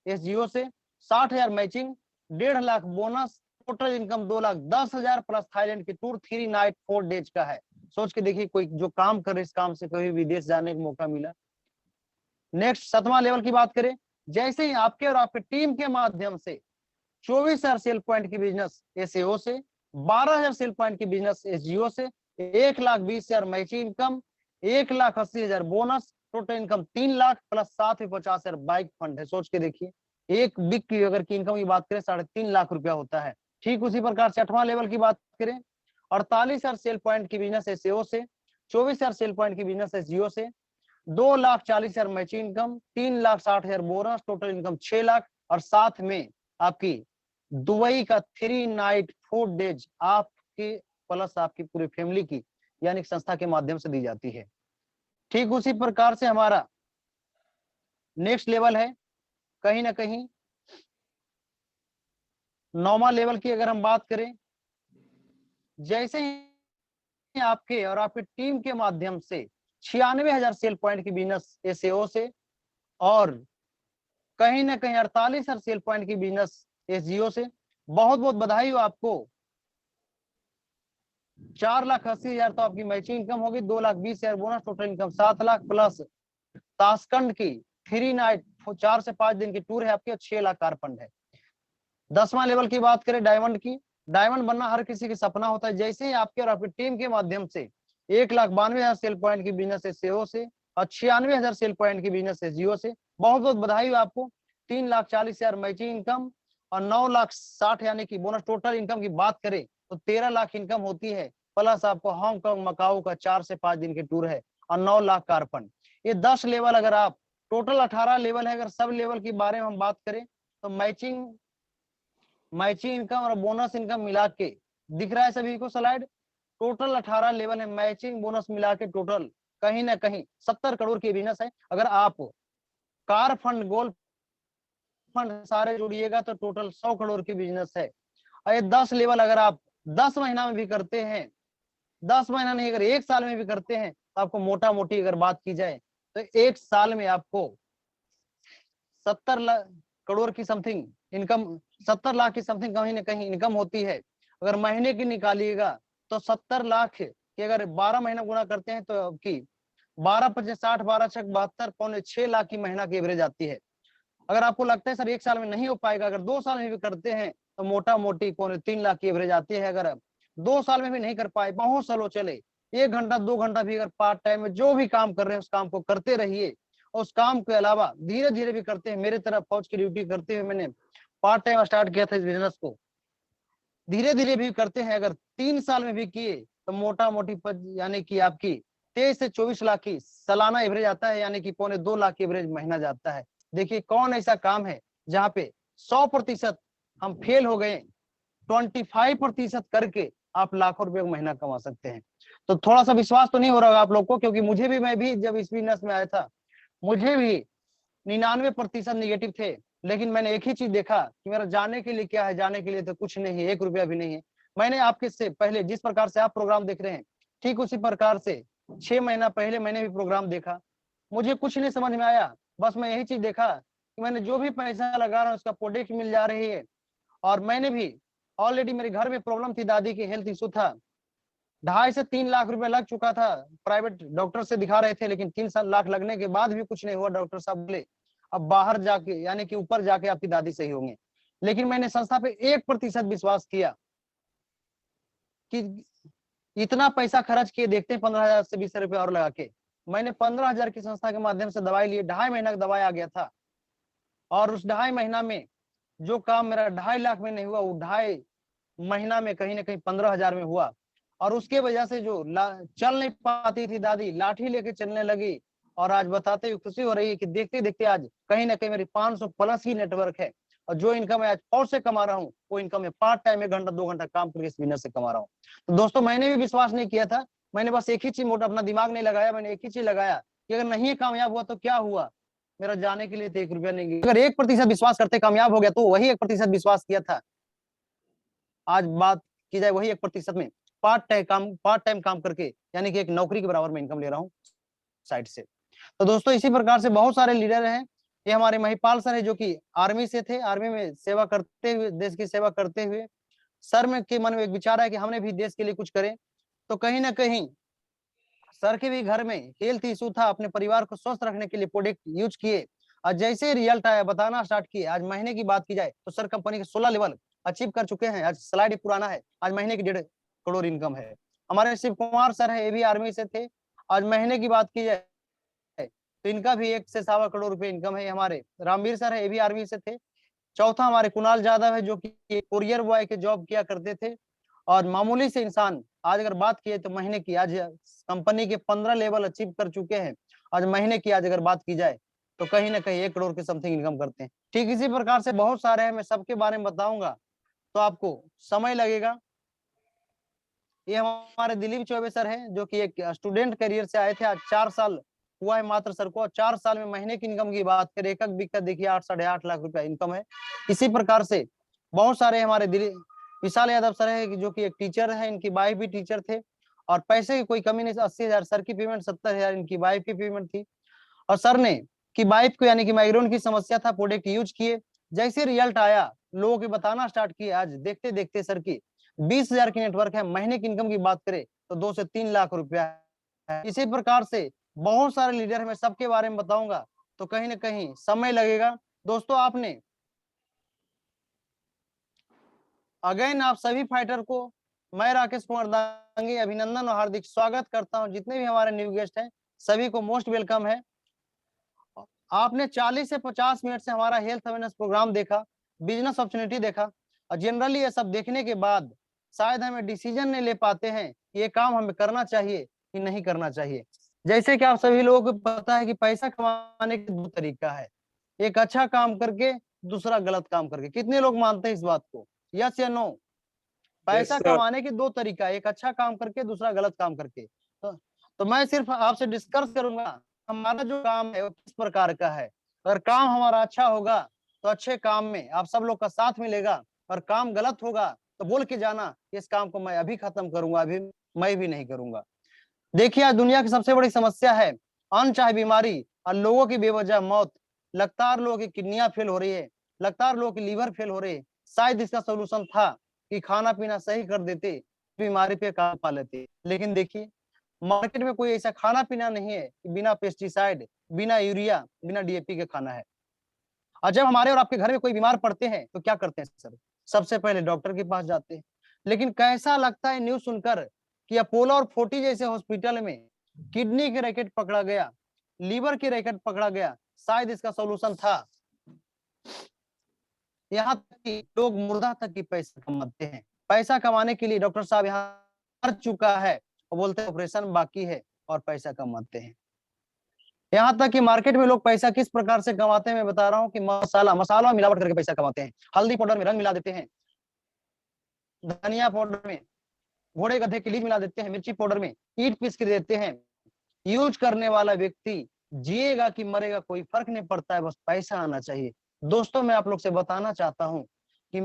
एसजीओ से, 60,000 matching, 1.5 lakh bonus, total income 2,10,000 plus Thailand की टूर 3 नाइट 4 डेज का है। सोच के देखिए, कोई जो काम करे इस काम से कभी विदेश जाने का मौका मिला। नेक्स्ट 7वां लेवल की बात करें, जैसे ही आपके और आपके टीम के माध्यम से 24,000 सेल पॉइंट की बिजनेस एसएओ से, 12,000 सेल पॉइंट की बिजनेस एसजीओ से, 1,20,000 matching income, 1,80,000 bonus, total income 3 lakh plus साथ में 50,000 बाइक फंड है। सोच के देखिए, एक बिग की अगर की इनकम की बात करें 3.5 लाख रुपया होता है। ठीक उसी प्रकार से 8वां लेवल की बात करें, 48,000 सेल पॉइंट की बिजनेस एसएओ से, 24,000 सेल पॉइंट की बिजनेस एसजीओ से, 2,40,000 matching income, 3,60,000 bonus, total income 6 lakh और साथ में आपकी दुबई का 3 नाइट 4 डेज आपकी प्लस आपकी पूरी फैमिली की, यानी संस्था के माध्यम से दी जाती है। ठीक उसी प्रकार से हमारा नेक्स्ट लेवल है, कहीं ना कहीं 9वां लेवल की अगर हम बात करें, जैसे ही आपके और आपकी टीम के माध्यम से 96,000 सेल पॉइंट की बिजनेस एसएओ से और कहीं ना कहीं 48,000 सेल पॉइंट की बिजनेस ये जियो से। बहुत बहुत बधाई हो आपको। 4,80,000 तो आपकी मैचिंग इनकम होगी, 2,20,000 bonus, total income 7 lakh plus Tashkent की 3 नाइट 4 से 5 दिन की टूर है आपकी, 6 लाख कार फंड है। 10वां लेवल की बात करें डायमंड की, डायमंड बनना हर किसी की सपना होता है। जैसे ही आपके और आपकी टीम के माध्यम से 1,92,000 सेल पॉइंट की बिजनेस है सेओ से और 96,000 सेल पॉइंट की बिजनेस है जियो से, बहुत बहुत बधाई हो आपको। 3,40,000 मैचिंग इनकम और 9,60,000 यानी कि बोनस। टोटल इनकम की बात करें तो 13 लाख इनकम होती है, प्लस आपको हांगकांग मकाऊ का 4 से 5 दिन की टूर है और 9 लाख कार फंड। ये 10 लेवल, अगर आप टोटल 18 लेवल है, अगर सब लेवल के बारे में हम बात करें तो मैचिंग इनकम और बोनस इनकम मिला के दिख रहा है सभी को स्लाइड। टोटल 18 लेवल है, मैचिंग बोनस मिला के टोटल कहीं ना कहीं 70 करोड़ की बिजनेस है। अगर आप कार फंड, गोल्ड फंड सारे जोड़िएगा तो टोटल 100 करोड़ की बिजनेस है। और ये 10 लेवल अगर आप 10 महीना में भी करते हैं, 10 महीना नहीं अगर 1 साल में भी करते हैं तो आपको मोटा मोटी अगर बात की जाए तो 1 साल में आपको 70 करोड़ की समथिंग इनकम, 70 लाख की समथिंग कहीं ना कहीं इनकम होती है। अगर महीने की निकालिएगा तो 70 लाख की अगर 12 महीना गुना करते हैं तो आपकी 12×5 = 60, 12×6 = 72, 6 लाख की महीना की एवरेज आती है। अगर आपको लगता है सर 1 साल में नहीं हो पाएगा, अगर 2 साल में भी करते हैं तो मोटा मोटी 3 लाख की एवरेज आती है। अगर 2 साल में भी नहीं कर पाए, बहुत स्लो चले, 1 घंटा 2 घंटा भी अगर पार्ट टाइम में जो भी काम कर रहे हैं उस काम को करते रहिए, और उस काम के अलावा धीरे धीरे भी करते हैं। मेरे तरफ फौज की ड्यूटी करते हुए मैंने पार्ट टाइम स्टार्ट किया था इस बिजनेस को, धीरे धीरे भी करते हैं, अगर 3 साल में भी किए तो मोटा मोटी यानी कि आपकी 23 से 24 लाख की सालाना एवरेज आता है, यानी कि 1.25 लाख की एवरेज महीना जाता है। देखिए कौन ऐसा काम है जहाँ पे 100% हम फेल हो गए, 25% करके आप लाखों रुपए महीना कमा सकते हैं। तो थोड़ा सा विश्वास तो नहीं हो रहा आप लोग को, क्योंकि मुझे भी, मैं भी जब इस बिजनेस में आया था मुझे भी 99% निगेटिव थे, लेकिन मैंने एक ही चीज देखा कि मेरा जाने के लिए क्या है, जाने के लिए तो कुछ नहीं है, 1 रुपया भी नहीं है। मैंने आपके से पहले जिस प्रकार से आप प्रोग्राम देख रहे हैं, ठीक उसी प्रकार से 6 महीना पहले मैंने भी प्रोग्राम देखा, मुझे कुछ नहीं समझ में आया। बस मैं यही चीज देखा कि मैंने जो भी पैसा लगा रहा हूँ उसका प्रोडक्ट मिल जा रही है। और मैंने भी ऑलरेडी, मेरे घर में प्रॉब्लम थी, दादी की हेल्थ इशू था, 2.5 से 3 लाख रुपए लग चुका था, प्राइवेट डॉक्टर से दिखा रहे थे, लेकिन 3 लाख लगने के बाद भी कुछ नहीं हुआ। डॉक्टर साहब बोले अब बाहर जाके यानी कि ऊपर जाके आपकी दादी सही होंगे। लेकिन मैंने संस्था पे 1% विश्वास किया कि इतना पैसा खर्च किए, देखते हैं 15,000 से 20 रुपए और लगा के। मैंने 15,000 की संस्था के माध्यम से दवाई लिए, 2.5 महीना का दवाई आ गया था, और उस 2.5 महीना में जो काम मेरा 2.5 लाख में नहीं हुआ, वो 2.5 महीना में कहीं ना कहीं 15,000 में हुआ। और उसके वजह से जो चल नहीं पाती थी दादी, लाठी लेके चलने लगी। और आज बताते हुए खुशी हो रही है कि देखते देखते आज कहीं ना कहीं मेरी 500 प्लस की नेटवर्क है, और जो इनकम है आज और से कमा रहा हूँ, वो इनकम है पार्ट टाइम 1 घंटा 2 घंटा काम करके इस बिजनेस से कमा रहा हूँ। तो दोस्तों मैंने भी विश्वास नहीं किया था, मैंने बस एक ही चीज, मोटा अपना दिमाग नहीं लगाया, मैंने एक ही चीज लगाया कि अगर नहीं कामयाब हुआ तो क्या हुआ, मेरा जाने के लिए तो 1 रुपया नहीं गया। अगर 1% विश्वास करते कामयाब हो गया तो वही 1% विश्वास किया था, आज बात की जाए वही 1% में पार्ट टाइम काम करके, यानी कि एक नौकरी के बराबर में इनकम ले रहा हूँ साइड से। तो दोस्तों इसी प्रकार से बहुत सारे लीडर हैं। ये हमारे महिपाल सर है जो कि आर्मी से थे, आर्मी में सेवा करते हुए, देश की सेवा करते हुए सर में के मन में एक विचार है कि हमने भी देश के लिए कुछ करें। तो कहीं ना कहीं सर के भी घर में हेल्थ इशू था, अपने परिवार को स्वस्थ रखने के लिए प्रोडक्ट यूज किए, और जैसे रिजल्ट आया बताना स्टार्ट किए। आज महीने की बात की जाए तो सर कंपनी के 16 लेवल अचीव कर चुके हैं। आज स्लाइड पुराना है, आज महीने की 1.5 करोड़ इनकम है। हमारे शिव कुमार सर है, ये भी आर्मी से थे, आज महीने की बात की जाए तो इनका भी 1 से 1.25 करोड़ रुपए इनकम है। हमारे रामवीर सर है, ये भी आर्मी से थे। चौथा हमारे कुणाल यादव है जो कि कोरियर बॉय के जॉब किया करते थे, और मामूली से इंसान आज अगर बात किए तो महीने की आज कंपनी के 15 लेवल अचीव कर चुके हैं। आज महीने की आज अगर बात की जाए तो कहीं ना कहीं 1 करोड़ के समथिंग इनकम करते हैं। ठीक इसी प्रकार से बहुत सारे हैं, मैं सबके बारे में बताऊंगा तो आपको समय लगेगा। ये हमारे दिलीप चौबे सर हैं जो कि एक स्टूडेंट करियर से आए थे, आज 4 साल हुआ है मात्र सर को, 4 साल में महीने की इनकम की बात करें, एक बिकट देखिए 8 साढ़े 8 लाख रुपया इनकम है। इसी प्रकार से बहुत सारे हमारे विशाल यादव सर है जो कि एक टीचर है, इनकी वाइफ भी टीचर थे, और पैसे की कोई कमी नहीं, 80,000 सर की पेमेंट, 70,000 इनकी वाइफ की पेमेंट थी। और सर ने की वाइफ को यानी कि माइग्रेन की समस्या था, प्रोडक्ट यूज किए, जैसे रिजल्ट आया लोगों को बताना स्टार्ट किया। आज देखते देखते सर की 20,000 की नेटवर्क है, महीने की इनकम की बात करें तो 2 से 3 लाख रुपया है। इसी प्रकार से बहुत सारे लीडर है, मैं सबके बारे में बताऊंगा तो कहीं ना कहीं समय लगेगा। दोस्तों आपने अगेन आप सभी फाइटर को मैं राकेश कुमार दांगी अभिनंदन और हार्दिक स्वागत करता हूं। जितने भी हमारे न्यू गेस्ट हैं सभी को मोस्ट वेलकम है। आपने 40 से 50 मिनट से हमारा हेल्थ अवेयरनेस प्रोग्राम देखा, बिजनेस अपॉर्चुनिटी देखा और जनरली ये सब देखने के बाद शायद हमें डिसीजन नहीं ले पाते हैं कि ये काम हमें करना चाहिए कि नहीं करना चाहिए। जैसे कि आप सभी लोगों को पता है कि पैसा कमाने के 2 तरीका है, एक अच्छा काम करके, दूसरा गलत काम करके। कितने लोग मानते हैं इस बात को? यस या नो? यस पैसा सर। कमाने के 2 तरीका, एक अच्छा काम करके, दूसरा गलत काम करके। तो मैं सिर्फ आपसे डिस्कस करूंगा हमारा जो काम है वो किस प्रकार का है। अगर काम हमारा अच्छा होगा तो अच्छे काम में आप सब लोग का साथ मिलेगा, और काम गलत होगा तो बोल के जाना इस काम को मैं अभी खत्म करूंगा, अभी मैं भी नहीं करूंगा। देखिए आज दुनिया की सबसे बड़ी समस्या है अनचाही बीमारी और लोगों की बेवजह मौत। लगातार लोगों की किडनियां फेल हो रही है, लगातार लोगों की लीवर फेल हो रही है। शायद इसका सोल्यूशन था कि खाना पीना सही कर देते, बीमारी पे काबू पा लेते। लेकिन देखिए मार्केट में कोई ऐसा खाना पीना नहीं है कि बिना पेस्टिसाइड, बिना यूरिया, बिना डीएपी के खाना है। और जब हमारे और आपके घर में कोई बीमार पड़ते हैं तो क्या करते हैं सर? सबसे पहले डॉक्टर के पास जाते हैं। लेकिन कैसा लगता है न्यूज सुनकर कि अपोलो और फोर्टी जैसे हॉस्पिटल में किडनी के रैकेट पकड़ा गया, लीवर की रैकेट पकड़ा गया। शायद इसका सॉल्यूशन था। यहाँ तक कि लोग मुर्दा तक की पैसा कमाते हैं। पैसा कमाने के लिए डॉक्टर साहब यहाँ कर चुका है और बोलते हैं ऑपरेशन बाकी है और पैसा कमाते हैं। यहाँ तक कि मार्केट में लोग पैसा किस प्रकार से कमाते हैं मैं बता रहा हूँ कि मसाला मिलावट करके पैसा कमाते हैं। हल्दी पाउडर में रंग मिला देते हैं, धनिया पाउडर में घोड़े गधे की लीज मिला देते हैं, मिर्ची पाउडर में ईट पीस के देते हैं। यूज करने वाला व्यक्ति जिएगा कि मरेगा कोई फर्क नहीं पड़ता है, बस पैसा आना चाहिए। दोस्तों मैं आप लोग से बताना चाहता हूँ कि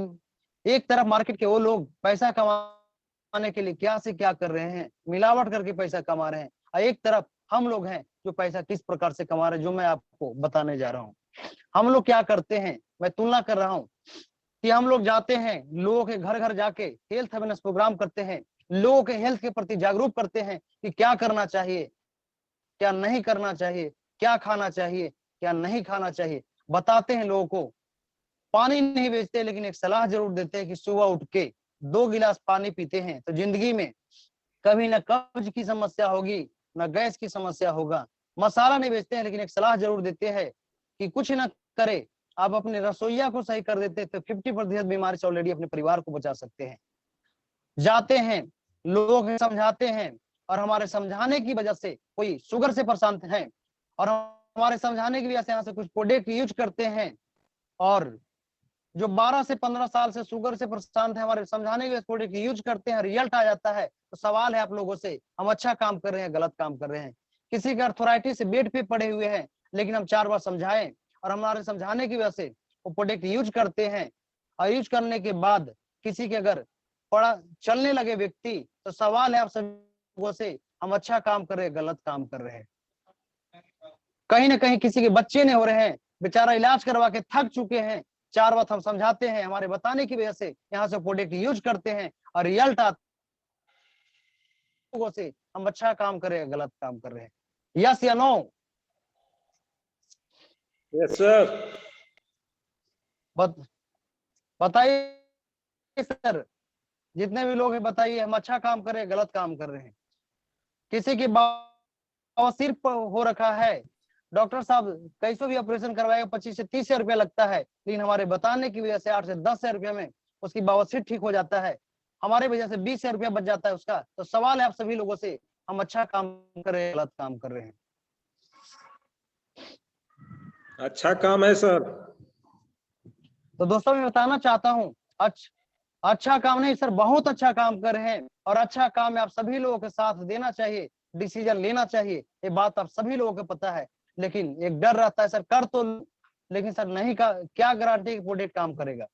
एक तरफ मार्केट के वो लोग पैसा कमाने के लिए क्या से क्या कर रहे हैं, मिलावट करके पैसा कमा रहे हैं, और एक तरफ हम लोग हैं जो पैसा किस प्रकार से कमा रहे हैं, जो मैं आपको बताने जा रहा हूँ। हम लोग क्या करते हैं, मैं तुलना कर रहा हूँ कि हम लोग जाते हैं लोगों के घर घर जाके हेल्थ अवेयरनेस प्रोग्राम करते हैं, लोगों के हेल्थ के प्रति जागरूक करते हैं कि क्या करना चाहिए, क्या नहीं करना चाहिए, क्या खाना चाहिए, क्या नहीं खाना चाहिए, बताते हैं लोगों को। पानी नहीं बेचते लेकिन एक सलाह जरूर देते हैं कि सुबह उठ के 2 गिलास पानी पीते हैं तो जिंदगी में कभी ना कब्ज की समस्या होगी, ना गैस की समस्या होगा। मसाला नहीं बेचते हैं लेकिन एक सलाह जरूर देते हैं कि कुछ ना करे, आप अपने रसोईया को सही कर देते तो 50% बीमारी से ऑलरेडी अपने परिवार को बचा सकते हैं। जाते हैं लोगों को समझाते हैं, और हमारे समझाने की वजह से कोई शुगर से परेशान है और हमारे समझाने की वजह से यहाँ से कुछ प्रोडक्ट यूज करते हैं, और जो 12 से 15 साल से शुगर से परेशान थे हमारे समझाने के प्रोडक्ट यूज करते हैं, रिजल्ट आ जाता है। तो सवाल है आप लोगों से, हम अच्छा काम कर रहे हैं गलत काम कर रहे हैं? किसी का अर्थराइटिस से बेड पे पड़े हुए हैं लेकिन हम 4 बार समझाएं और हमारे समझाने की वजह से वो प्रोडक्ट यूज करते हैं, और यूज करने के बाद किसी के अगर पड़ा चलने लगे व्यक्ति, तो सवाल है आप सब से, हम अच्छा काम कर रहे हैं गलत काम कर रहे हैं? कहीं ना कहीं किसी के बच्चे नहीं हो रहे हैं, बेचारा इलाज करवा के थक चुके हैं, 4 बात हम समझाते हैं, हमारे बताने की वजह से यहाँ से प्रोडक्ट यूज करते हैं और रिजल्ट आता लोगों से, हम अच्छा काम कर रहे हैं गलत काम कर रहे हैं? यस या नो? Yes sir. बताइए सर, जितने भी लोग हैं बताइए, हम अच्छा काम कर रहे हैं गलत काम कर रहे हैं? किसी की बवासीर हो रखा है, डॉक्टर साहब कैसे भी ऑपरेशन करवाएगा 25 से 30 हजार रुपया लगता है, लेकिन हमारे बताने की वजह से 8 से 10 हजार रुपया में उसकी बवासीर ठीक हो जाता है, हमारे वजह से 20 हजार रुपया बच जाता है उसका। तो सवाल है आप सभी लोगों से, हम अच्छा काम कर रहे हैं गलत काम कर रहे हैं? अच्छा काम है सर। तो दोस्तों मैं बताना चाहता हूँ अच्छा काम नहीं सर, बहुत अच्छा काम कर रहे हैं, और अच्छा काम है आप सभी लोगों के साथ देना चाहिए, डिसीजन लेना चाहिए। ये बात आप सभी लोगों को पता है, लेकिन एक डर रहता है सर कर तो, लेकिन सर नहीं का क्या गारंटी कि प्रोडक्ट काम करेगा?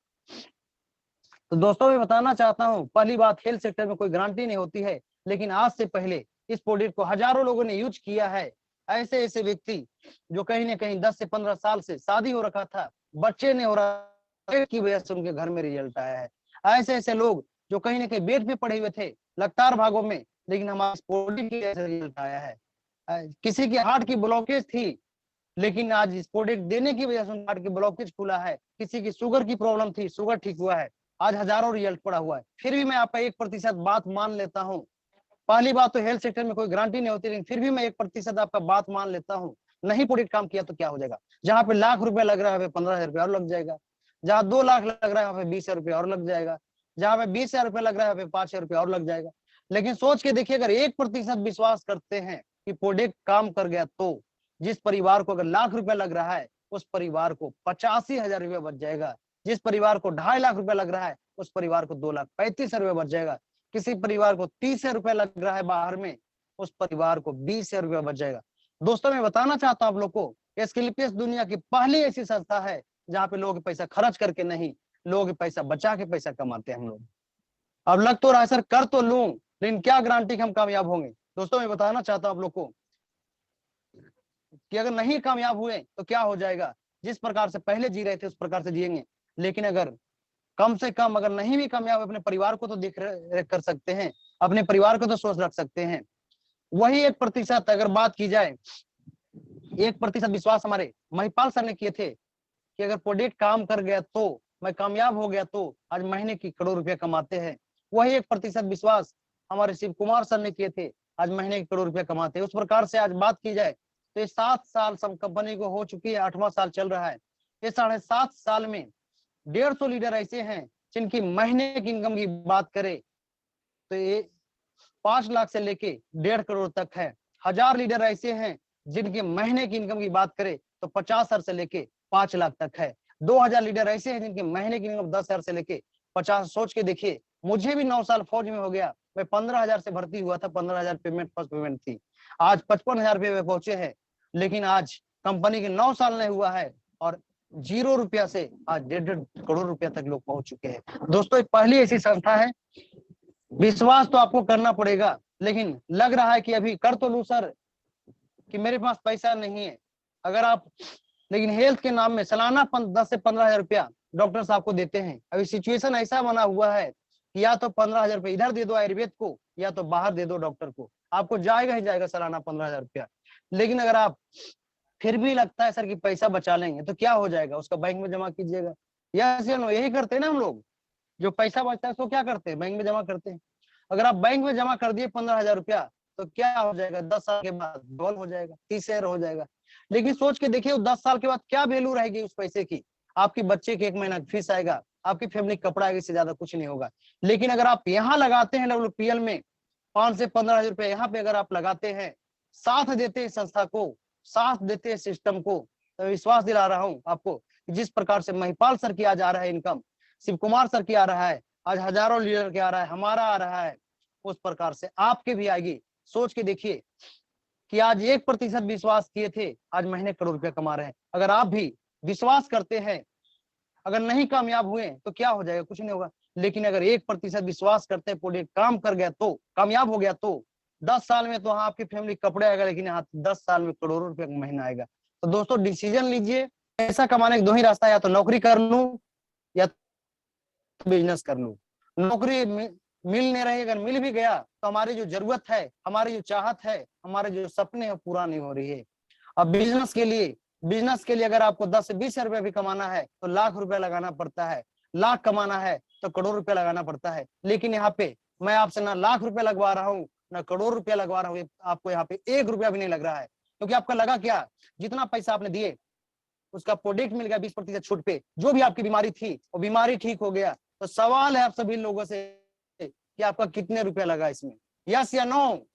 तो दोस्तों मैं बताना चाहता हूँ, पहली बात हेल्थ सेक्टर में कोई गारंटी नहीं होती है, लेकिन आज से पहले इस प्रोडक्ट को हजारों लोगों ने यूज किया है। ऐसे ऐसे व्यक्ति जो कहीं ना कहीं 10 से 15 साल से शादी हो रखा था, बच्चे नहीं हो रहा प्रोडक्ट की वजह से उनके घर में रिजल्ट आया है। ऐसे ऐसे लोग जो कहीं ना कहीं बेड पे पड़े हुए थे लगातार भागों में, लेकिन हमारे प्रोडक्ट की वजह से रिजल्ट आया है। किसी की हार्ट की ब्लॉकेज थी, लेकिन आज इस प्रोडक्ट देने की वजह से हार्ट की ब्लॉकेज खुला है। किसी की शुगर की प्रॉब्लम थी, शुगर ठीक हुआ है। आज हजारों रिजल्ट पड़ा हुआ है। फिर भी मैं आपका 1% बात मान लेता हूँ। पहली बात तो हेल्थ सेक्टर में कोई गारंटी नहीं होती, लेकिन फिर भी मैं 1% आपका बात मान लेता हूँ। नहीं प्रोडक्ट काम किया तो क्या हो जाएगा? जहाँ पे लाख रुपए लग रहा है 15,000 रुपया और लग जाएगा। जहाँ 2 लाख लग रहा है वहाँ पे 20,000 रुपया और लग जाएगा। जहाँ पे 20,000 रुपया लग रहा है वहाँ पे 5,000 रुपया और लग जाएगा। लेकिन सोच के देखिए, अगर 1% विश्वास करते हैं कि प्रोडक्ट काम कर गया, तो जिस परिवार को अगर लाख रुपया लग रहा है उस परिवार को 85,000 रुपया बच जाएगा। जिस परिवार को 2.5 लाख रुपया लग रहा है उस परिवार को 2,35,000 रुपया बच जाएगा। किसी परिवार को 30,000 रुपया लग रहा है बाहर में, उस परिवार को 20,000 रुपया बच जाएगा। दोस्तों, मैं बताना चाहता हूँ आप लोग को, स्किलपियस दुनिया की पहली ऐसी संस्था है जहाँ पे लोग पैसा खर्च करके नहीं, लोग पैसा बचा के पैसा कमाते हैं हम लोग। अब लग तो रहा है सर कर तो लूं, लेकिन क्या गारंटी कि हम कामयाब होंगे? दोस्तों, मैं बताना चाहता हूँ आप लोग को कि अगर नहीं कामयाब हुए तो क्या हो जाएगा? जिस प्रकार से पहले जी रहे थे उस प्रकार से जिएंगे। लेकिन अगर कम से कम अगर नहीं भी कामयाब, अपने परिवार को तो देख रेख कर सकते हैं, अपने परिवार को तो सोच रख सकते हैं। वही 1% अगर बात की जाए, 1% विश्वास हमारे महिपाल सर ने किए थे कि अगर प्रोडक्ट काम कर गया तो, मैं कामयाब हो गया तो आज महीने की करोड़ रुपया कमाते हैं। वही 1% विश्वास हमारे शिव कुमार सर ने किए थे, आज महीने की करोड़ रुपया कमाते हैं। उस प्रकार से आज बात की जाए तो ये 7 साल सब कंपनी को हो चुकी है, 8वां साल चल रहा है। ये 7.5 साल में 150 लीडर ऐसे हैं जिनकी महीने की इनकम की बात करें तो ये 5 लाख से लेके 1.5 करोड़ तक है। 1000 लीडर ऐसे हैं जिनके महीने की इनकम की बात करें तो 50,000 से लेके 5 लाख तक है। 2000 लीडर ऐसे हैं जिनके महीने की इनकम 10,000 से लेके 50। सोच के देखिए, मुझे भी 9 साल फौज में हो गया, मैं 15,000 से भर्ती हुआ था, 15,000 पेमेंट फर्स्ट पेमेंट थी। आज 55,000 रुपये में पहुंचे हैं। लेकिन आज कंपनी के 9 साल नहीं हुआ है और 0 रुपया से आज 1.5 करोड़ रुपया तक लोग पहुंच चुके हैं। दोस्तों, पहली ऐसी संस्था है, विश्वास तो आपको करना पड़ेगा। लेकिन लग रहा है कि अभी कर तो लूं सर, कि मेरे पास पैसा नहीं है। अगर आप, लेकिन हेल्थ के नाम में सालाना 10 से 15,000 रुपया डॉक्टर साहब को देते हैं। अभी सिचुएशन ऐसा बना हुआ है कि या तो 15,000 रुपया इधर दे दो आयुर्वेद को, या तो बाहर दे दो डॉक्टर को, आपको जाएगा ही जाएगा सालाना 15,000 रुपया। लेकिन अगर आप फिर भी लगता है सर कि पैसा बचा लेंगे, तो क्या हो जाएगा? उसका बैंक में जमा कीजिएगा। यही करते हैं ना हम लोग। जो पैसा बचता है उसको क्या करते हैं? बैंक में जमा करते हैं। अगर आप बैंक में जमा कर दिए 15,000 रुपया, तो क्या हो जाएगा? 10 साल के बाद डबल हो जाएगा, 30,000 हो जाएगा। लेकिन सोच के देखिए, 10 साल के बाद क्या वैल्यू रहेगी उस पैसे की? आपकी बच्चे के 1 महीना फीस आएगा, आपकी फैमिली कपड़ा आएगा, इससे ज्यादा कुछ नहीं होगा। लेकिन अगर आप यहाँ लगाते हैं WPL में 5 से 15,000 रुपया, यहाँ पे अगर आप लगाते हैं, साथ देते हैं संस्था को, साथ देते हैं सिस्टम को, तो विश्वास दिला रहा हूँ आपको, जिस प्रकार से महिपाल सर की आज आ रहा है इनकम, शिव कुमार सर की आ रहा है, आज हजारों लीडर के आ रहा है, हमारा आ रहा है, उस प्रकार से आपके भी आएगी। सोच के देखिए कि आज 1% विश्वास किए थे, आज महीने करोड़ रुपया कमा रहे हैं। अगर आप भी विश्वास करते हैं, अगर नहीं कामयाब हुए तो क्या हो जाएगा? कुछ नहीं होगा। लेकिन अगर 1% विश्वास करते हैं, प्रोडक्ट काम कर गया तो, कामयाब हो गया तो 10 साल में तो हाँ आपकी फैमिली कपड़े आएगा, लेकिन यहाँ 10 साल में करोड़ों रुपए का महीना आएगा। तो दोस्तों, डिसीजन लीजिए। पैसा कमाने के 2 ही रास्ता है, या तो नौकरी कर लूं या बिजनेस कर लूं। नौकरी मिल नहीं रही, अगर मिल भी गया तो हमारी जो जरूरत है, हमारी जो चाहत है, हमारे जो सपने हैं पूरा नहीं हो रही है। अब बिजनेस के लिए अगर आपको 10 से 20 रुपया भी कमाना है तो लाख रुपया लगाना पड़ता है, लाख कमाना है तो करोड़ रुपया लगाना पड़ता है। लेकिन यहाँ पे मैं आपसे ना लाख रुपया लगवा रहा हूँ ना करोड़ रुपया लगवा रहा हूँ, आपको यहाँ पे 1 रुपया भी नहीं लग रहा है। क्योंकि आपका लगा क्या? जितना पैसा आपने दिए उसका प्रोडक्ट मिल गया 20% छूट पे, जो भी आपकी बीमारी थी वो बीमारी ठीक हो गया। तो सवाल है आप सभी लोगों से कि आपका कितने रुपया लगा इसमें? यस या नो?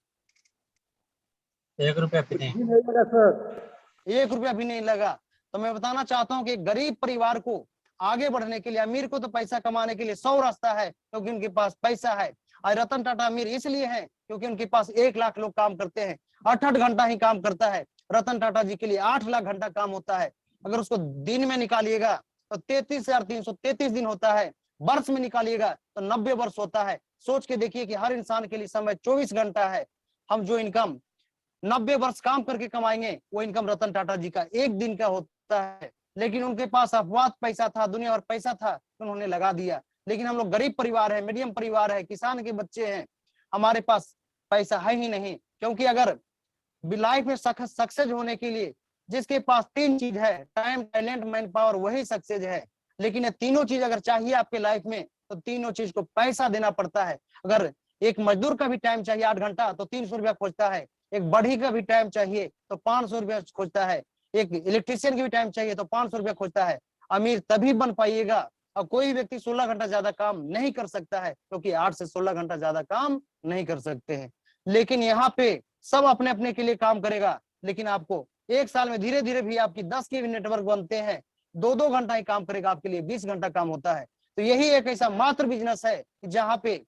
1 रुपया भी नहीं। नहीं लगा सर। 1 रुपया भी नहीं लगा। तो मैं बताना चाहता हूँ कि गरीब परिवार को आगे बढ़ने के लिए, अमीर को तो पैसा कमाने के लिए 100 रास्ता है, क्योंकि उनके पास पैसा है। और रतन टाटा अमीर इसलिए है क्योंकि उनके पास 1 लाख लोग काम करते हैं, 8 घंटा ही काम करता है। रतन टाटा जी के लिए 8 लाख घंटा काम होता है। अगर उसको दिन में निकालिएगा तो 33,333 दिन होता है, वर्ष में निकालिएगा तो 90 वर्ष होता है। सोच के देखिए कि हर इंसान के लिए समय 24 घंटा है। हम जो इनकम 90 वर्ष काम करके कमाएंगे, वो इनकम रतन टाटा जी का 1 दिन का होता है। लेकिन उनके पास अफवाह पैसा था, दुनिया भर पैसा था, तो उन्होंने लगा दिया। लेकिन हम लोग गरीब परिवार है, मीडियम परिवार है, किसान के बच्चे हैं, हमारे पास पैसा है ही नहीं। क्योंकि अगर लाइफ में सक्सेस होने के लिए जिसके पास 3 चीज है, टाइम, टैलेंट, मैन पावर, वही सक्सेस है। लेकिन ये तीनों चीज अगर चाहिए आपके लाइफ में तो तीनों चीज को पैसा देना पड़ता है। अगर एक मजदूर का भी टाइम चाहिए 8 घंटा तो 300 रुपया खोजता है, एक बढ़ी का भी टाइम चाहिए तो 500 रुपया खोजता है, एक इलेक्ट्रिशियन की भी टाइम चाहिए तो 500 रुपया खोजता है। अमीर तभी बन पाइएगा। और कोई व्यक्ति 16 घंटा ज्यादा काम नहीं कर सकता है, क्योंकि 8 से 16 घंटा ज्यादा काम नहीं कर सकते हैं। लेकिन यहाँ पे सब अपने अपने के लिए काम करेगा, लेकिन आपको 1 साल में धीरे धीरे भी आपकी 10 के भी नेटवर्क बनते हैं, 2-2 घंटा ही काम करेगा, आपके लिए 20 घंटा काम होता है। तो यही एक ऐसा मात्र बिजनेस है जहाँ पे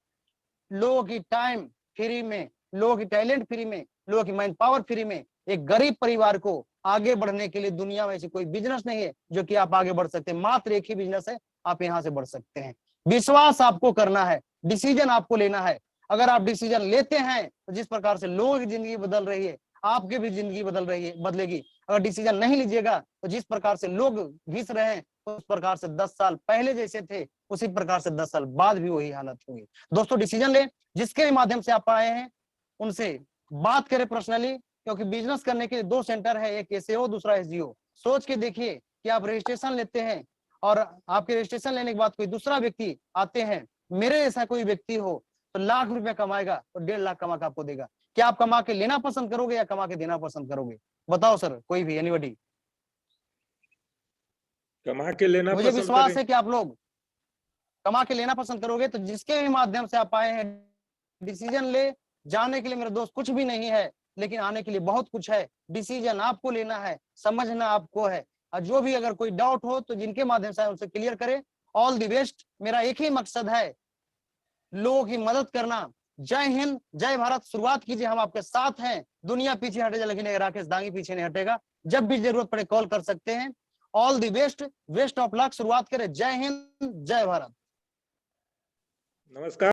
लोगों की टाइम फ्री में, लोगों की टैलेंट फ्री में, लोगों की मैन पावर फ्री में, एक गरीब परिवार को आगे बढ़ने के लिए दुनिया में ऐसी कोई बिजनेस नहीं है जो कि आप आगे बढ़ सकते हैं। मात्र एक ही बिजनेस है, आप यहाँ से बढ़ सकते हैं। विश्वास आपको करना है, डिसीजन आपको लेना है। अगर आप डिसीजन लेते हैं तो जिस प्रकार से लोगों की जिंदगी बदल रही है, आपकी भी जिंदगी बदलेगी। अगर डिसीजन नहीं लीजिएगा तो जिस प्रकार से लोग घिस रहे हैं उस प्रकार से 10 साल पहले जैसे थे उसी प्रकार से 10 साल बाद भी वही हालत होगी। दोस्तों डिसीजन ले, जिसके भी माध्यम से आप आए हैं उनसे बात करें पर्सनली, क्योंकि बिजनेस करने के लिए 2 सेंटर है, एक एसएओ, दूसरा एसजीओ। सोच के देखिए कि आप रजिस्ट्रेशन लेते हैं और आपके रजिस्ट्रेशन लेने के बाद कोई दूसरा व्यक्ति आते हैं, मेरे जैसा कोई व्यक्ति हो तो लाख रुपया कमाएगा तो 1.5 लाख कमा के आपको देगा। क्या आप कमा के लेना पसंद करोगे या कमा के देना पसंद करोगे? बताओ सर, कोई भी, एनीबॉडी। कमा के लेना मुझे पसंद विश्वास करें। है कि आप लोग कमा के लेना पसंद करोगे। तो जिसके भी माध्यम से आप आए हैं, डिसीजन ले। जाने के लिए मेरे दोस्त कुछ भी नहीं है, लेकिन आने के लिए बहुत कुछ है। डिसीजन आपको लेना है, समझना आपको है। और जो भी अगर कोई डाउट हो तो जिनके माध्यम से उनसे क्लियर करें। All the best. मेरा एक ही मकसद है, लोगों की मदद करना। जय हिंद, जय भारत। शुरुआत कीजिए, हम आपके साथ हैं। दुनिया पीछे हटे लेकिन राकेश दांगी पीछे नहीं हटेगा। जब भी जरूरत पड़े कॉल कर सकते हैं। All the best, best of luck. शुरुआत करें। जय हिंद, जय भारत। नमस्कार।